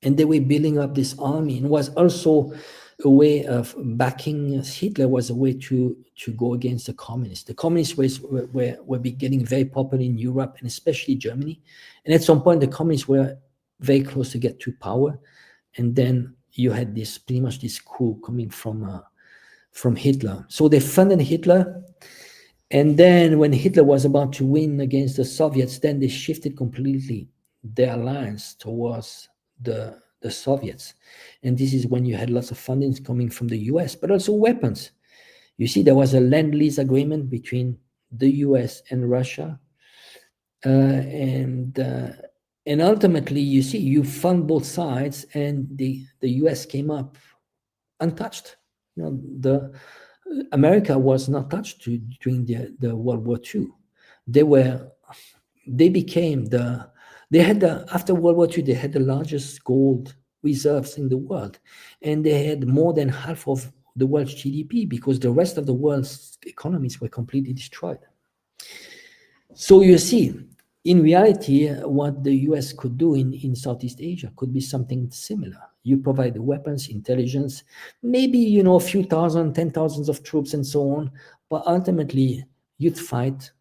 and they were building up this army. And was also a way of backing Hitler, was a way to go against the communists. The communists were getting very popular in Europe, and especially Germany. And at some point, the communists were very close to get to power. And then you had this pretty much this coup coming from Hitler. So they funded Hitler. And then when Hitler was about to win against the Soviets, then they shifted completely their alliance towards the Soviets. And this is when you had lots of fundings coming from the US, but also weapons. You see, there was a Lend-Lease agreement between the US and Russia. And ultimately, you see, you fund both sides, and the US came up untouched. You know, America was not touched during the World War II. After World War II, they had the largest gold reserves in the world, and they had more than half of the world's GDP, because the rest of the world's economies were completely destroyed. So you see, in reality, what the US could do in Southeast Asia could be something similar. You provide the weapons, intelligence, maybe, you know, a few thousand, 10,000s of troops and so on, but ultimately you'd fight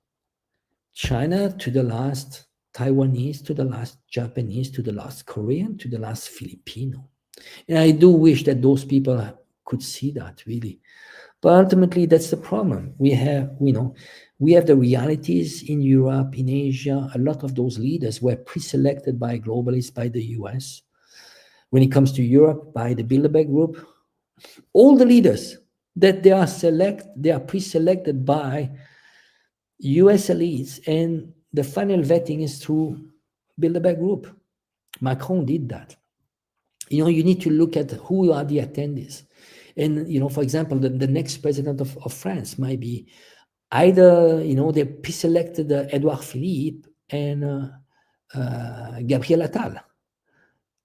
China to the last Taiwanese, to the last Japanese, to the last Korean, to the last Filipino. And I do wish that those people could see that, really. But ultimately, that's the problem. We have the realities in Europe, in Asia. A lot of those leaders were pre-selected by globalists, by the US. When it comes to Europe, by the Bilderberg Group. All the leaders that they are pre-selected by US elites, and the final vetting is through Bilderberg Group. Macron did that. You know, you need to look at who are the attendees. And, you know, for example, the next president of France might be either, you know, they pre-selected Edouard Philippe and Gabriel Attal.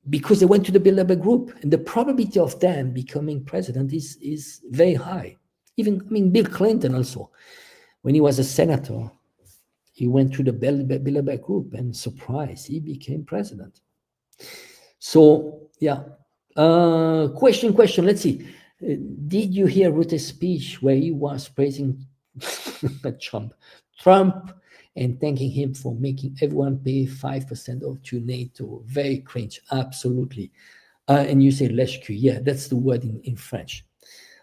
because they went to the Bilderberg group, and the probability of them becoming president is very high. Even, I mean, Bill Clinton also, when he was a senator, he went through the Bilderberg group, and surprise, he became president. So yeah, question. Let's see. Did you hear Rutte's speech where he was praising Trump and thanking him for making everyone pay 5% of to NATO? Very cringe, absolutely. And you say lèche cul, yeah, that's the word in French.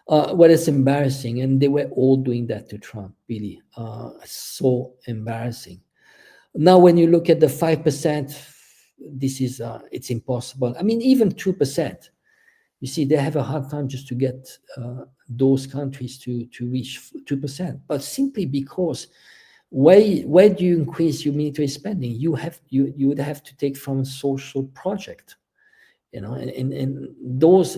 What is embarrassing, and they were all doing that to Trump, really. So embarrassing. Now, when you look at the 5%, this is it's impossible. I mean, even 2%. You see, they have a hard time just to get those countries to reach 2%. But simply because where do you increase your military spending? You would have to take from social project, and those,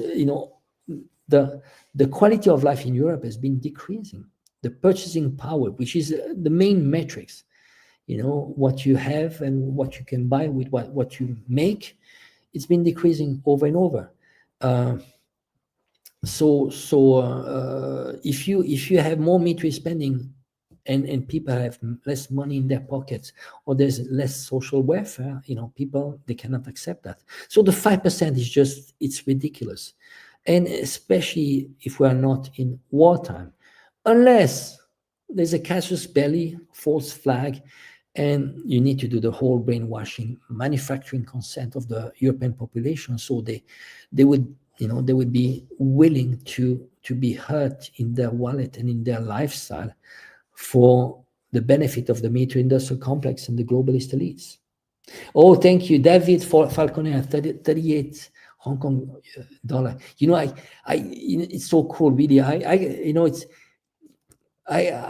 the quality of life in Europe has been decreasing. The purchasing power, which is the main metrics, what you have and what you can buy with what you make, it's been decreasing over and over. So if you have more military spending and people have less money in their pockets, or there's less social welfare, people, they cannot accept that. So the 5% is just, it's ridiculous. And especially if we are not in wartime, unless there's a casus belli, false flag, and you need to do the whole brainwashing, manufacturing consent of the European population, so they would be willing to be hurt in their wallet and in their lifestyle for the benefit of the military industrial complex and the globalist elites. Oh, thank you, David Falconer, 38 Hong Kong dollar. It's so cool, really. I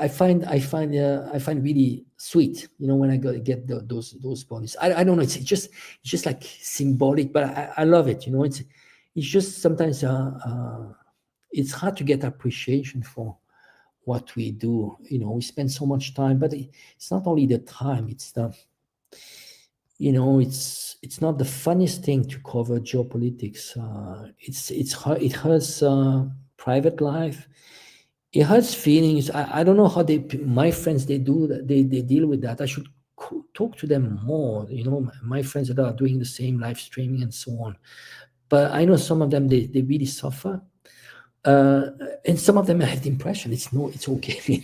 find really sweet, when I get those bodies. I don't know. It's just like symbolic, but I love it. It's just sometimes it's hard to get appreciation for what we do. We spend so much time, but it's not only the time. It's the it's not the funniest thing to cover geopolitics. It hurts private life. It hurts feelings. I don't know how my friends, they do that. They deal with that. I should talk to them more. My friends that are doing the same live streaming and so on. But I know some of them, they really suffer. And some of them have the impression it's okay.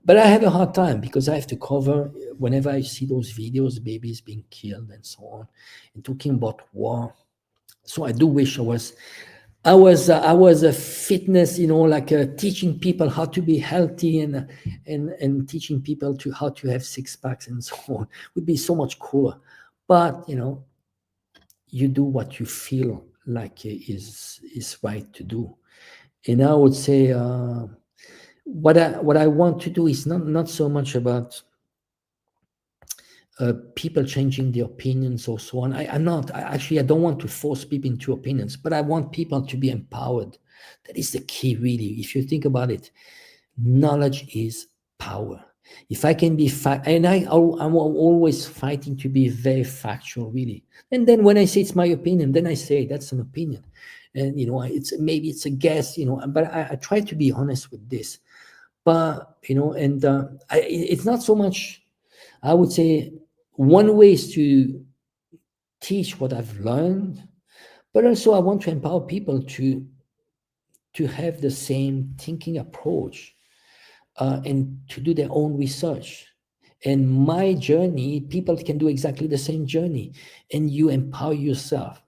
But I have a hard time because I have to cover, whenever I see those videos, babies being killed and so on, and talking about war. So I do wish I was a fitness, teaching people how to be healthy and teaching people how to have six packs and so on would be so much cooler. But you do what you feel like is right to do. And I would say what I want to do is not so much about people changing their opinions or so on. I don't want to force people into opinions, but I want people to be empowered. That is the key, really. If you think about it, knowledge is power. If I can be and I'm always fighting to be very factual, really. And then when I say it's my opinion, then I say that's an opinion, and maybe it's a guess, but I try to be honest with this. But and it's not so much. I would say one way is to teach what I've learned, but also I want to empower people to have the same thinking approach. And to do their own research. And my journey, people can do exactly the same journey, and you empower yourself.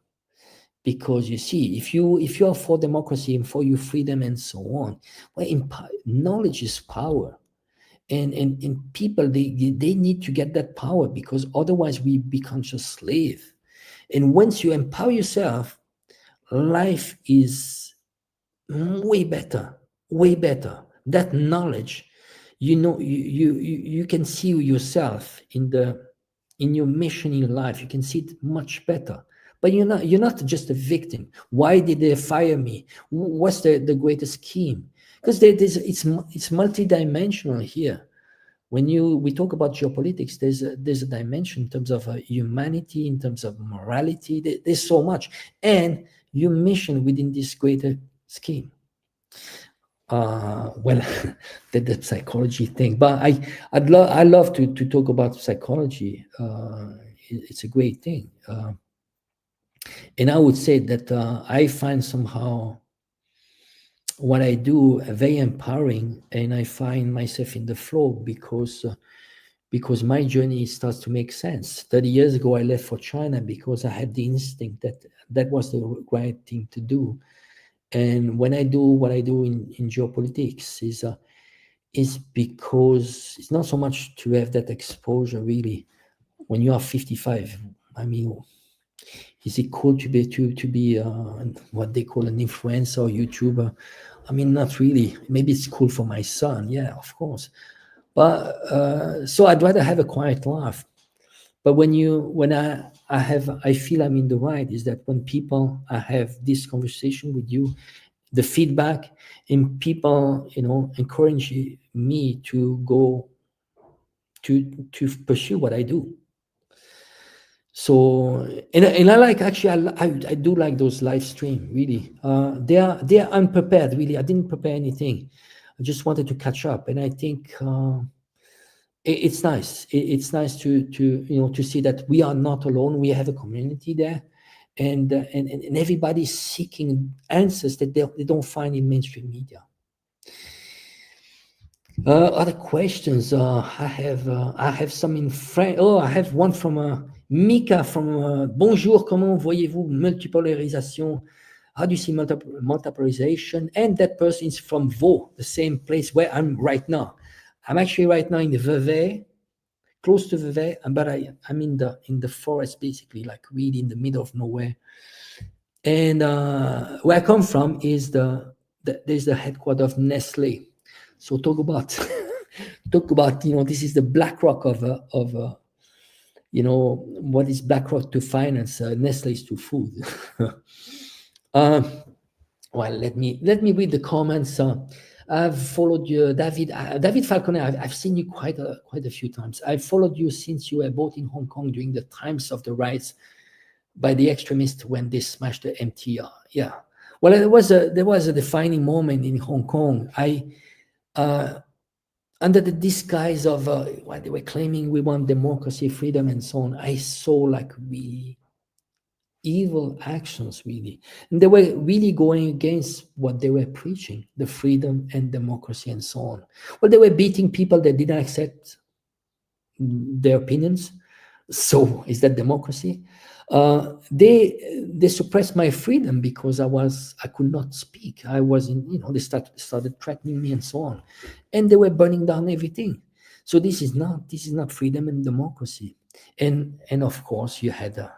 Because you see, if you are for democracy and for your freedom and so on, well, knowledge is power, and people they need to get that power, because otherwise we become just slave. And once you empower yourself, life is way better. That knowledge, you can see yourself in your mission in life. You can see it much better. But you're not just a victim. Why did they fire me? What's the greatest scheme? Because it's multidimensional here. when we talk about geopolitics, there's a dimension in terms of humanity, in terms of morality. There's so much, and your mission within this greater scheme. Well, the psychology thing, but I love to talk about psychology. It's a great thing, and I would say that I find somehow what I do very empowering, and I find myself in the flow because my journey starts to make sense. 30 years ago, I left for China because I had the instinct that was the right thing to do. And when I do what I do in geopolitics is because it's not so much to have that exposure really. When you are 55, I mean, is it cool to be what they call an influencer or YouTuber? I mean, not really. Maybe it's cool for my son, yeah, of course. But so I'd rather have a quiet laugh. But when I feel I'm in the right is that when people I have this conversation with you, the feedback, and people encourage me to go to pursue what I do. So and I like, actually I do like those live stream really. They are unprepared really. I didn't prepare anything. I just wanted to catch up, and I think it's nice. It's nice to see that we are not alone. We have a community there, and everybody's seeking answers that they don't find in mainstream media. Other questions? I have some in French. Oh, I have one from Mika from Bonjour. Comment voyez-vous multipolarisation? How do you see multipolarization? And that person is from Vaud, the same place where I'm right now. I'm actually right now in the Vevey, close to Vevey, but I'm in the forest, basically, like really in the middle of nowhere. And where I come from is there's the headquarters of Nestle. So talk about this is the BlackRock of what is BlackRock to finance? Nestle is to food. Well, let me read the comments. I've followed you, David Falconer. I've seen you quite a few times. I've followed you since you were both in Hong Kong during the times of the riots by the extremists when they smashed the MTR. Yeah. Well, there was a defining moment in Hong Kong. Under the disguise of what they were claiming, we want democracy, freedom, and so on, I saw like really evil actions, really. And they were really going against what they were preaching, the freedom and democracy and so on. Well, they were beating people that didn't accept their opinions. So is that democracy? They suppressed my freedom because I could not speak. I wasn't, they started threatening me and so on, and they were burning down everything. So this is not freedom and democracy. And of course you had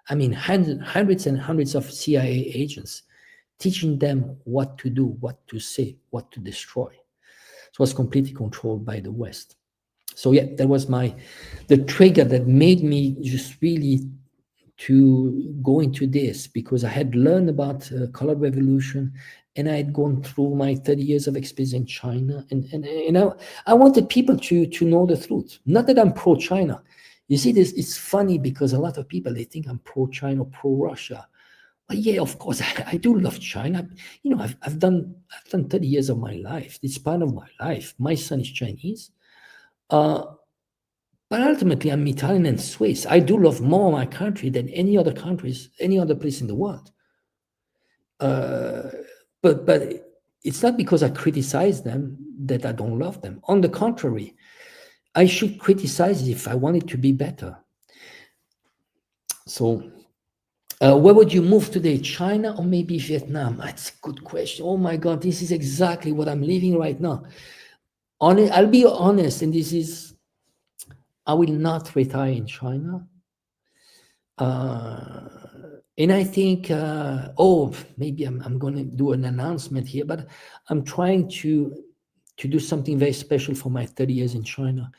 hundreds and hundreds of CIA agents teaching them what to do, what to say, what to destroy. So it was completely controlled by the West. So yeah, that was the trigger that made me just really to go into this, because I had learned about color revolution, and I had gone through my 30 years of experience in China, and I wanted people to know the truth. Not that I'm pro-China. You see, it's funny because a lot of people, they think I'm pro-China, pro-Russia. But yeah, of course, I do love China. I've done 30 years of my life. It's part of my life. My son is Chinese. But ultimately, I'm Italian and Swiss. I do love more my country than any other countries, any other place in the world. But it's not because I criticize them that I don't love them. On the contrary, I should criticize if I want it to be better. So, where would you move today, China or maybe Vietnam? That's a good question. Oh my God, this is exactly what I'm living right now. I'll be honest, and I will not retire in China. And I think, maybe I'm going to do an announcement here, but I'm trying to do something very special for my 30 years in China.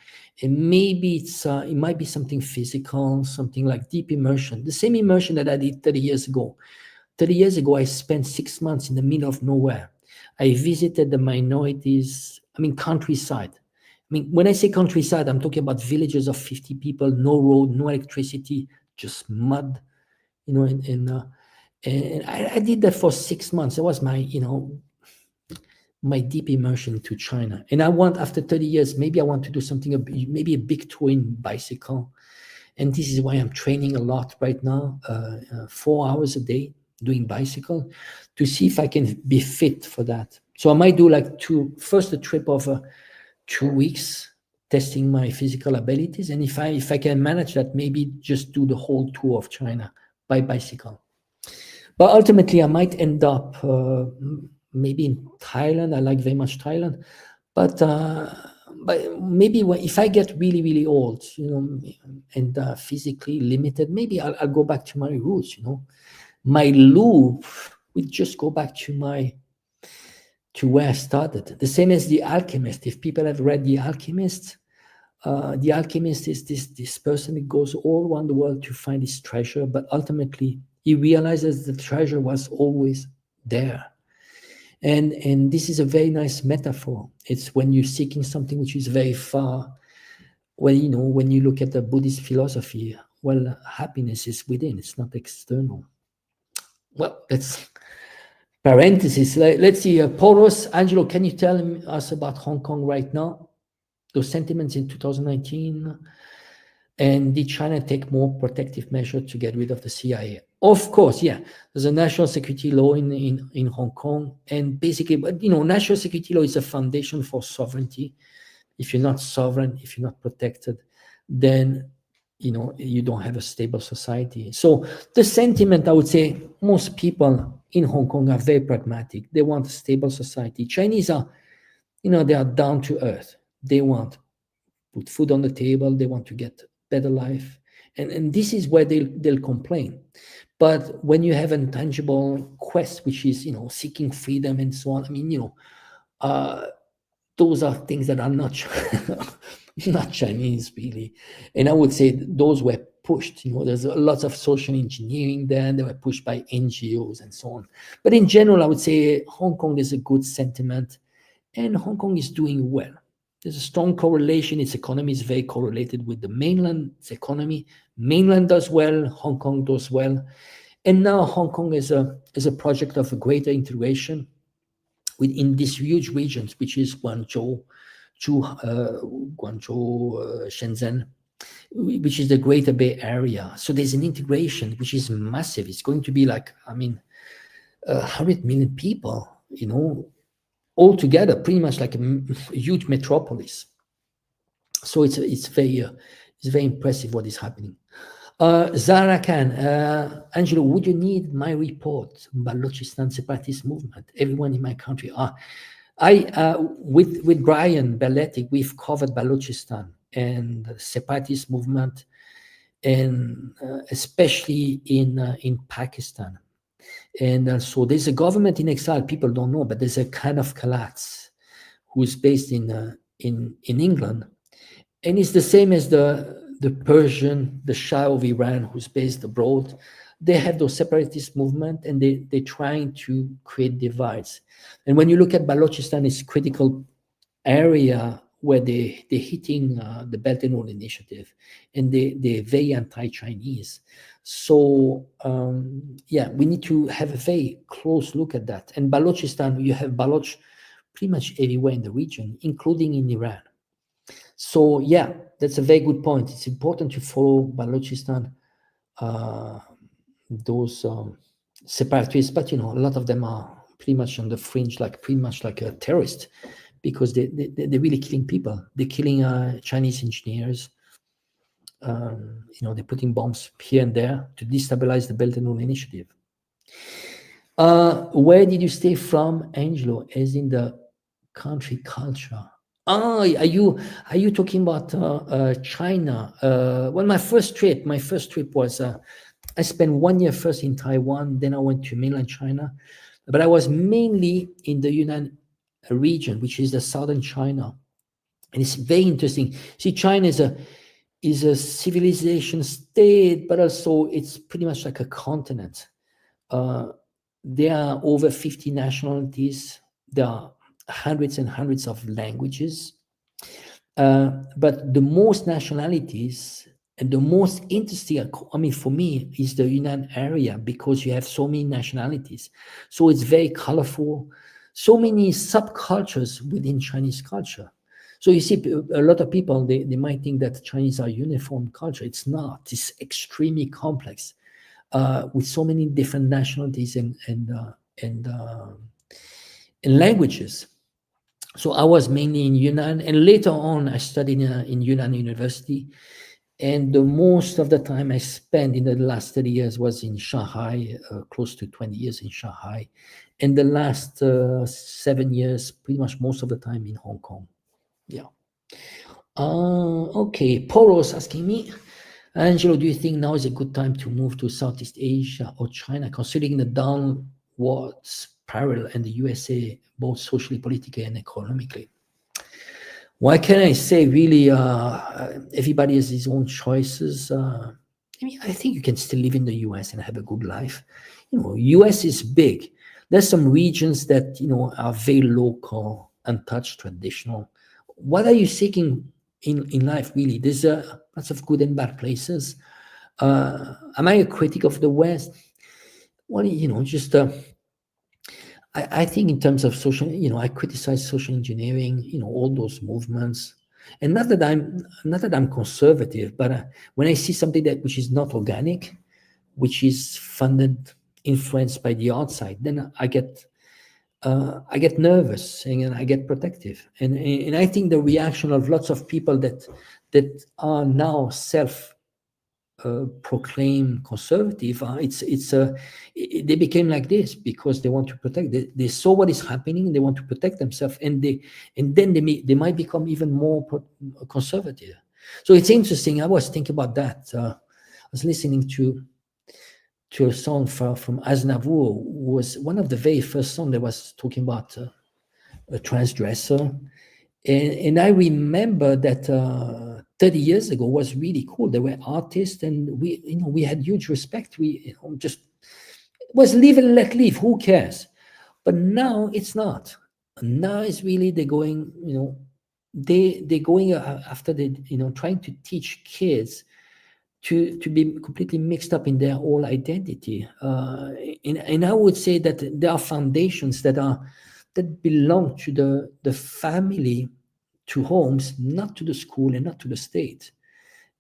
And maybe it might be something physical, something like deep immersion, the same immersion that I did 30 years ago. 30 years ago, I spent 6 months in the middle of nowhere. I visited the minorities, countryside. mean, when I say countryside, I'm talking about villages of 50 people, no road, no electricity, just mud, and I did that for 6 months. It was my deep immersion into China. And I want, after 30 years, maybe I want to do something, maybe a big tour in bicycle. And this is why I'm training a lot right now, 4 hours a day doing bicycle, to see if I can be fit for that. So I might do like first a trip of 2 weeks, testing my physical abilities. And if I can manage that, maybe just do the whole tour of China by bicycle. But ultimately, I might end up maybe in Thailand. I like very much Thailand, but maybe if I get really, really old, and physically limited, maybe I'll go back to my roots. My loop would just go back to where I started. The same as The Alchemist. If people have read The Alchemist is this person who goes all around the world to find his treasure, but ultimately he realizes the treasure was always there. And this is a very nice metaphor. It's when you're seeking something which is very far. Well, when you look at the Buddhist philosophy, well, happiness is within, it's not external. Well, that's parenthesis. Let's see, Poros, Angelo, can you tell us about Hong Kong right now? Those sentiments in 2019, and did China take more protective measures to get rid of the CIA? Of course, yeah. There's a national security law in Hong Kong, and basically, but national security law is a foundation for sovereignty. If you're not sovereign, if you're not protected, then you don't have a stable society. So the sentiment, I would say, most people in Hong Kong are very pragmatic. They want a stable society. Chinese are, they are down to earth. They want put food on the table. They want to get better life. And this is where they'll complain. But when you have an intangible quest, which is, seeking freedom and so on, I mean, those are things that are not not Chinese, really. And I would say those were pushed. There's lots of social engineering there. They were pushed by NGOs and so on. But in general, I would say Hong Kong is a good sentiment, and Hong Kong is doing well. There's a strong correlation. Its economy is very correlated with the mainland's economy. Mainland does well, Hong Kong does well. And now Hong Kong is a project of a greater integration within these huge regions, which is Guangzhou, Shenzhen, which is the Greater Bay Area. So there's an integration which is massive. It's going to be like, 100 million people, all together, pretty much like a huge metropolis. So it's very impressive what is happening. Zara Khan, Angelo, would you need my report, Balochistan separatist movement? Everyone in my country. With Brian Belletti, we've covered Balochistan and the separatist movement, and especially in Pakistan. And so there's a government in exile. People don't know, but there's a Khan of Kalatz who is based in England, and it's the same as the Persian, the Shah of Iran, who's based abroad. They have those separatist movement, and they're trying to create divides. And when you look at Balochistan, it's a critical area where they're hitting the Belt and Road Initiative, and they're very anti-Chinese. So we need to have a very close look at that. And Balochistan, you have Baloch pretty much everywhere in the region, including in Iran. So yeah, that's a very good point. It's important to follow Balochistan, those separatists, but a lot of them are pretty much on the fringe, pretty much like a terrorist, because they're really killing people. They're killing Chinese engineers. They're putting bombs here and there to destabilize the Belt and Road Initiative. Where did you stay from, Angelo? As in the country culture? Are you talking about China? Well, my first trip was I spent 1 year first in Taiwan, then I went to mainland China, but I was mainly in the Yunnan region, which is the southern China, and it's very interesting. See, China is a civilization state, but also it's pretty much like a continent. There are over 50 nationalities. There are hundreds and hundreds of languages. But the most nationalities and the most interesting, I mean, for me, is the Yunnan area, because you have so many nationalities. So it's very colorful, so many subcultures within Chinese culture. So you see, a lot of people, they might think that Chinese are uniform culture. It's not. It's extremely complex, with so many different nationalities and languages. So I was mainly in Yunnan, and later on I studied in Yunnan University. And the most of the time I spent in the last 30 years was in Shanghai, close to 20 years in Shanghai. And the last 7 years, pretty much most of the time in Hong Kong. Yeah. Okay, Paulo's asking me, Angelo, do you think now is a good time to move to Southeast Asia or China, considering the downward spiral and the USA, both socially, politically, and economically? Why can I say, really, everybody has his own choices? I mean, I think you can still live in the US and have a good life. You know, US is big. There's some regions that, you know, are very local, untouched, traditional. What are you seeking in life, really? There's lots of good and bad places. Am I a critic of the West? Well, you know, just I think in terms of social, you know, I criticize social engineering, you know, all those movements. And not that I'm conservative, but when I see something that which is not organic, which is funded, influenced by the outside, then I get nervous and I get protective. And I think the reaction of lots of people that are now proclaim conservative, they became like this because they want to protect. They saw what is happening and they want to protect themselves, and then they might become even more conservative. So it's interesting. I was thinking about that. I was listening to a song from Aznavour, who was one of the very first songs that was talking about a transgressor. And I remember that 30 years ago was really cool. There were artists, and we had huge respect. We just it was live and let live. Who cares? But now it's not. Now it's really they're going. They're going after trying to teach kids to be completely mixed up in their whole identity. And I would say that there are foundations that belong to the family, to homes, not to the school and not to the state.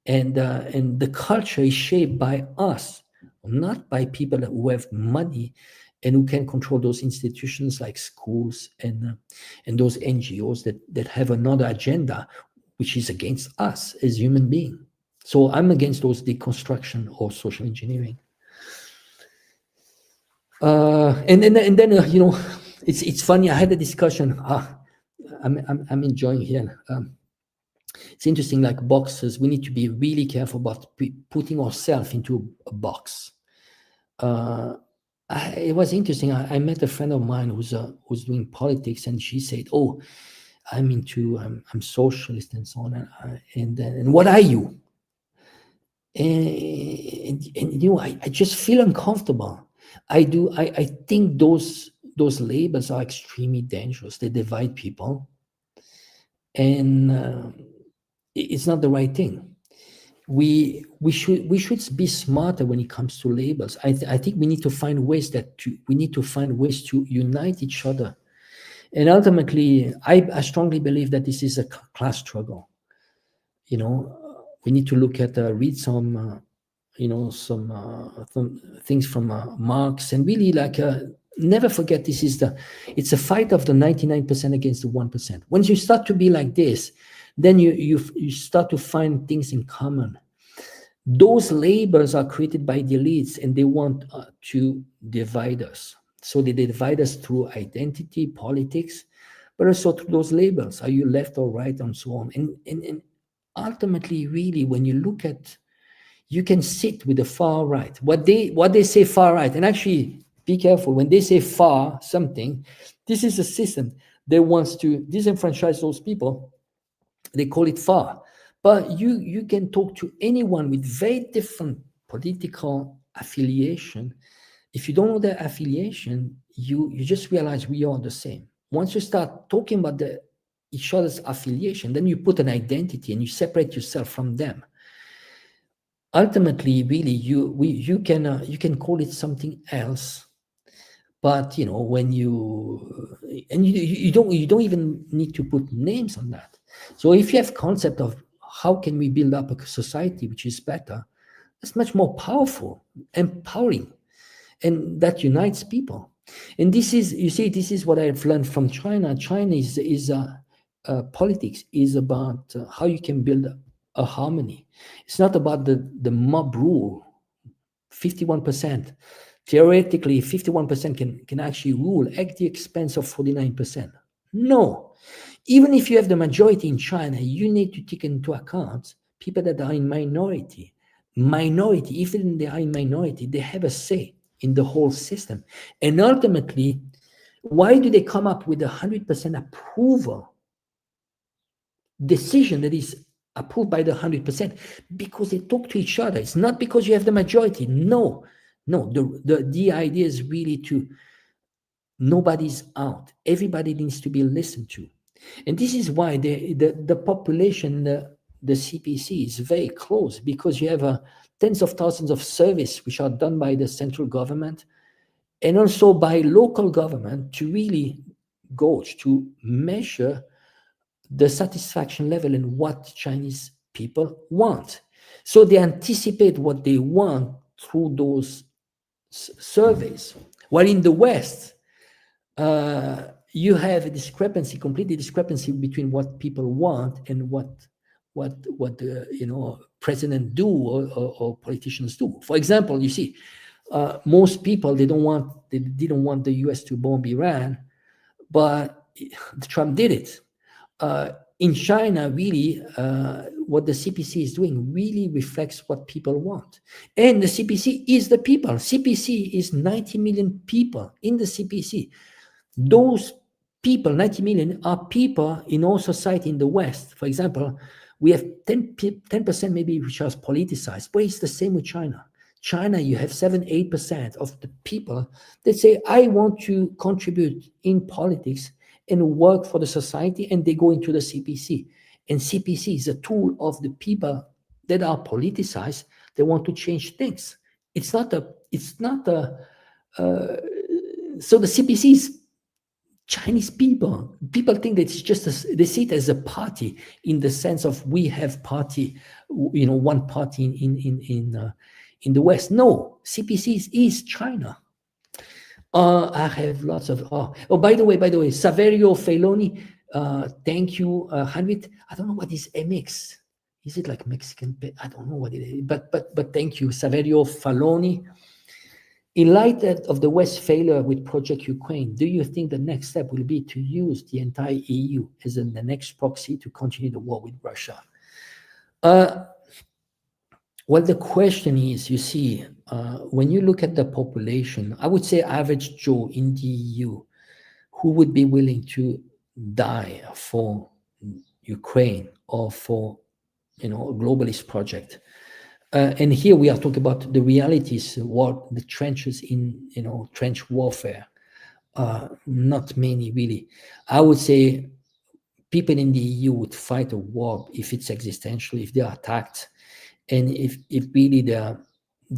And the culture is shaped by us, not by people who have money and who can control those institutions like schools and those NGOs that have another agenda, which is against us as human beings. So I'm against those deconstruction or social engineering. And then it's funny. I had a discussion. I'm enjoying here. It's interesting. Like boxers, we need to be really careful about putting ourselves into a box. It was interesting. I met a friend of mine who's doing politics, and she said, "Oh, I'm socialist and so on." And what are you? And I just feel uncomfortable. I think those labels are extremely dangerous. They divide people, and it's not the right thing. We should be smarter when it comes to labels. I think we need to find ways to unite each other. And ultimately, I strongly believe that this is a class struggle. We need to look at read some things from Marx, and really never forget it's a fight of the 99% against the 1%. Once you start to be like this, then you start to find things in common. Those labels are created by the elites, and they want to divide us. So they divide us through identity, politics, but also through those labels. Are you left or right, and so on? And ultimately, really, when you look at, you can sit with the far right. What they say far right, and actually be careful when they say far something. This is a system that wants to disenfranchise those people. They call it far, but you can talk to anyone with very different political affiliation. If you don't know their affiliation, you just realize we are the same. Once you start talking about each other's affiliation, then you put an identity and you separate yourself from them. Ultimately, really, you can call it something else, but when you don't even need to put names on that. So if you have concept of how can we build up a society which is better, that's much more powerful, empowering, and that unites people. And this is what I've learned from China. China is politics is about how you can build a harmony. It's not about the mob rule. 51%. Theoretically, 51% can actually rule at the expense of 49%. No. Even if you have the majority in China, you need to take into account people that are in minority. Even if they are in minority, they have a say in the whole system. And ultimately, why do they come up with 100% approval decision that is approved by the 100%? Because they talk to each other. It's not because you have the majority. No, the idea is really to nobody's out. Everybody needs to be listened to. And this is why the population, the CPC is very close, because you have tens of thousands of surveys which are done by the central government and also by local government to really gauge, to measure the satisfaction level and what Chinese people want. So they anticipate what they want through those surveys. While in the West, you have a complete discrepancy between what people want and what the president do or politicians do. For example, you see, most people they didn't want the U.S. to bomb Iran, but Trump did it. In China, really, what the CPC is doing really reflects what people want. And the CPC is the people. CPC is 90 million people in the CPC. Those people, 90 million, are people in all society in the West. For example, we have 10% maybe which are politicized, but it's the same with China. China, you have 7-8% of the people that say, I want to contribute in politics and work for the society, and they go into the CPC. And CPC is a tool of the people that are politicized. They want to change things. So the CPC is Chinese people. People think that it's just they see it as a party in the sense of we have party, one party in the West. No, CPC is China. I have lots of. By the way, Saverio Feloni, thank you, Hanwit. I don't know what is MX. Is it like Mexican? I don't know what it is. But thank you, Saverio Feloni. In light of the West failure with Project Ukraine, do you think the next step will be to use the entire EU as the next proxy to continue the war with Russia? Well, the question is, you see, when you look at the population, I would say average Joe in the EU, who would be willing to die for Ukraine or for, a globalist project? And here we are talking about the realities, the trenches in, trench warfare. Not many, really. I would say people in the EU would fight a war if it's existential, if they are attacked, and if really they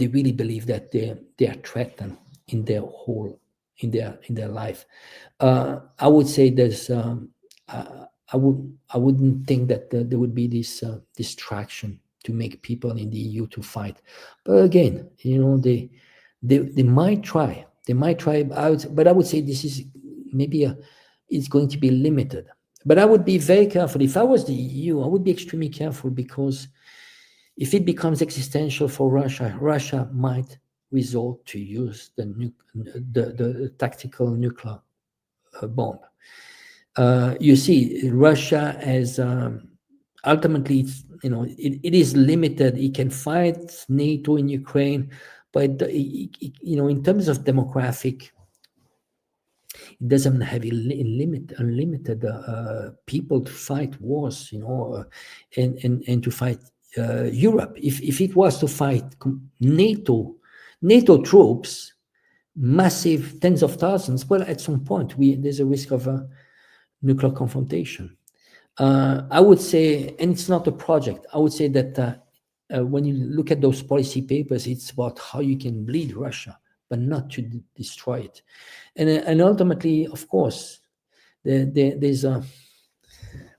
really believe that they are threatened in their life. I would say there's I wouldn't think that there would be this distraction to make people in the EU to fight. But again, they might try. They might try out, but I would say this is maybe it's going to be limited. But I would be very careful. If I was the EU, I would be extremely careful, because if it becomes existential for Russia, Russia might resort to use the tactical nuclear bomb. You see, Russia has ultimately, it is limited. It can fight NATO in Ukraine, but in terms of demographic, it doesn't have unlimited people to fight wars, and to fight Europe. If it was to fight NATO troops, massive tens of thousands, well, at some point there's a risk of a nuclear confrontation. I would say, and it's not a project, I would say that when you look at those policy papers, it's about how you can bleed Russia, but not to destroy it. And ultimately, of course, there's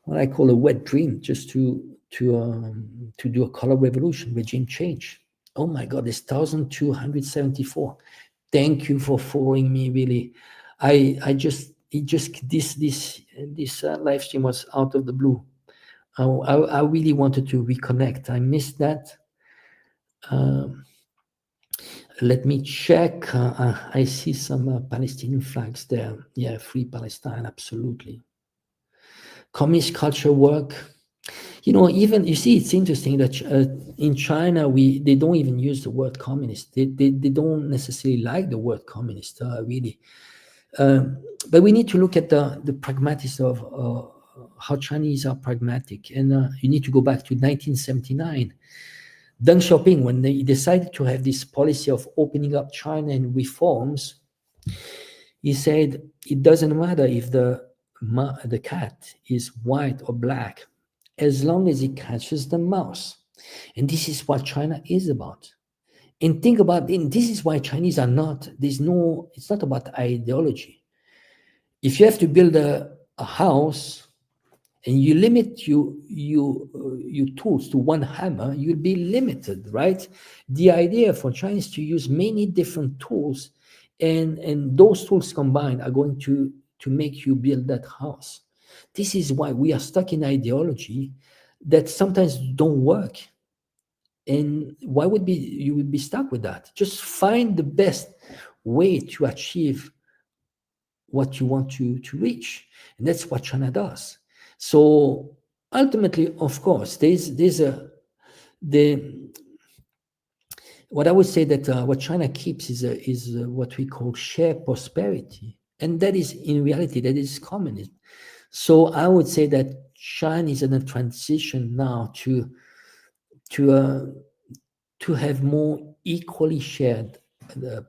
what I call a wet dream, just to do a color revolution, regime change. Oh my God, there's 1,274. Thank you for following me. Really, this live stream was out of the blue. I really wanted to reconnect. I missed that. Let me check. I see some Palestinian flags there. Yeah, free Palestine, absolutely. Communist culture work. Even you see, it's interesting that in China they don't even use the word communist. They don't necessarily like the word communist, really. But we need to look at the pragmatism of how Chinese are pragmatic, and you need to go back to 1979. Deng Xiaoping, when they decided to have this policy of opening up China and reforms, he said it doesn't matter if the cat is white or black, as long as it catches the mouse. And this is what China is about. And think about it, this is why Chinese are not, it's not about ideology. If you have to build a house and you limit your tools to one hammer, you'll be limited, right? The idea for Chinese to use many different tools, and those tools combined are going to make you build that house. This is why we are stuck in ideology that sometimes don't work. And why would you would be stuck with that? Just find the best way to achieve what you want to reach. And that's what China does. So ultimately, of course, what I would say that what China keeps is what we call shared prosperity. And that is, in reality, that is communism. So I would say that China is in a transition now to have more equally shared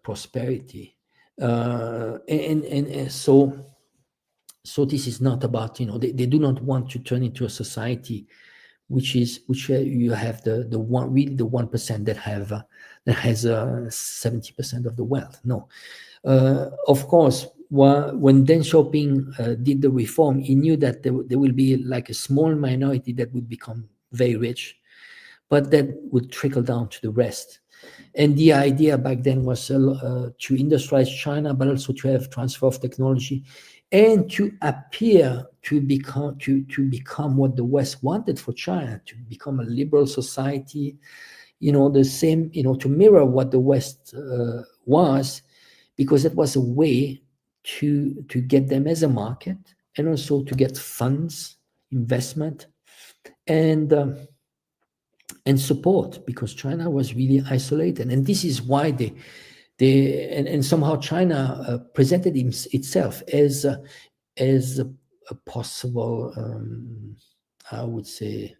prosperity, and so this is not about, they do not want to turn into a society which you have the 1% that has 70% of the wealth. No, of course, when Deng Xiaoping did the reform, he knew that there will be like a small minority that would become very rich, but that would trickle down to the rest. And the idea back then was to industrialize China, but also to have transfer of technology, and to appear to become what the West wanted for China, to become a liberal society, the same, to mirror what the West was, because it was a way to get them as a market, and also to get funds, investment, and support, because China was really isolated. And this is why and somehow China presented itself as a possible, I would say,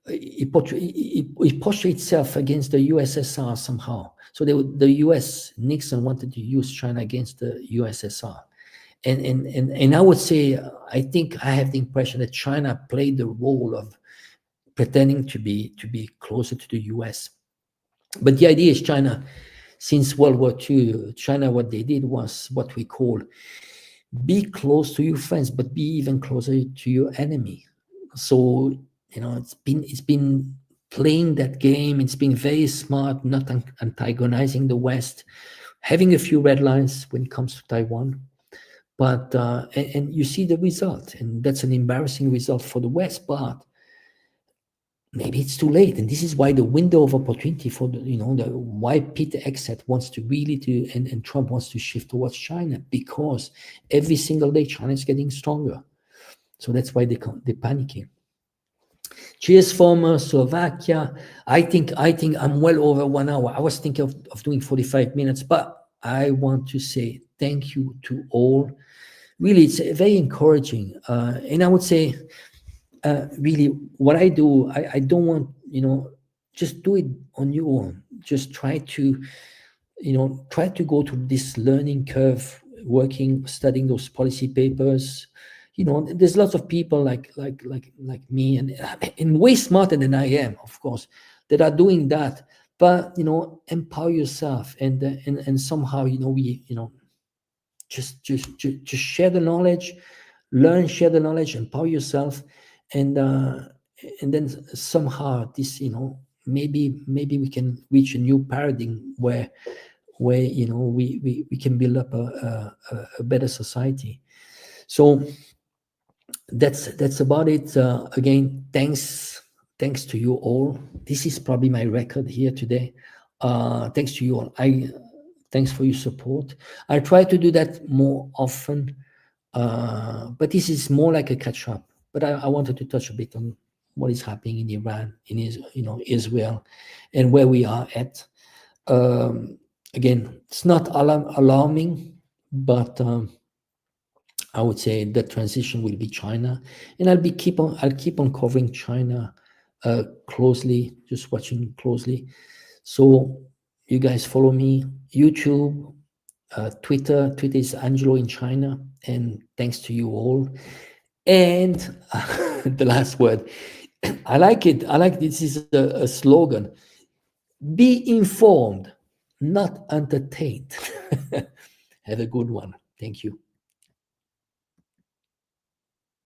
it portrayed itself against the USSR somehow. So the US, Nixon wanted to use China against the USSR. And I would say, I think I have the impression that China played the role of pretending to be closer to the US. But the idea is China, since World War II, China, what they did was what we call be close to your friends, but be even closer to your enemy. So, it's been playing that game. It's been very smart, not antagonizing the West, having a few red lines when it comes to Taiwan. But, and you see the result, and that's an embarrassing result for the West, but maybe it's too late. And this is why the window of opportunity for why Peter Hegseth wants to really and Trump wants to shift towards China, because every single day China is getting stronger. So that's why they're panicking. Cheers from Slovakia. I think I'm well over 1 hour. I was thinking of doing 45 minutes, but I want to say thank you to all. Really, it's very encouraging. And I would say, really, what I do, I don't want, just do it on your own. Just try to go to this learning curve, studying those policy papers, there's lots of people like me, and way smarter than I am, of course, that are doing that. But empower yourself, and somehow we just share the knowledge, learn, share the knowledge, empower yourself, and then somehow this, maybe we can reach a new paradigm where we can build up a better society. So that's about it. Again, thanks to you all. This is probably my record here today. Thanks to you all. Thanks for your support. I try to do that more often, but this is more like a catch up. But I wanted to touch a bit on what is happening in Iran, in Israel, and where we are at. Again, it's not alarming, but I would say the transition will be China, and I'll keep on covering China closely, just watching closely. So you guys follow me, YouTube, Twitter. Twitter is Angelo in China, and thanks to you all. And the last word, I like it. This is a slogan: be informed, not entertained. Have a good one. Thank you.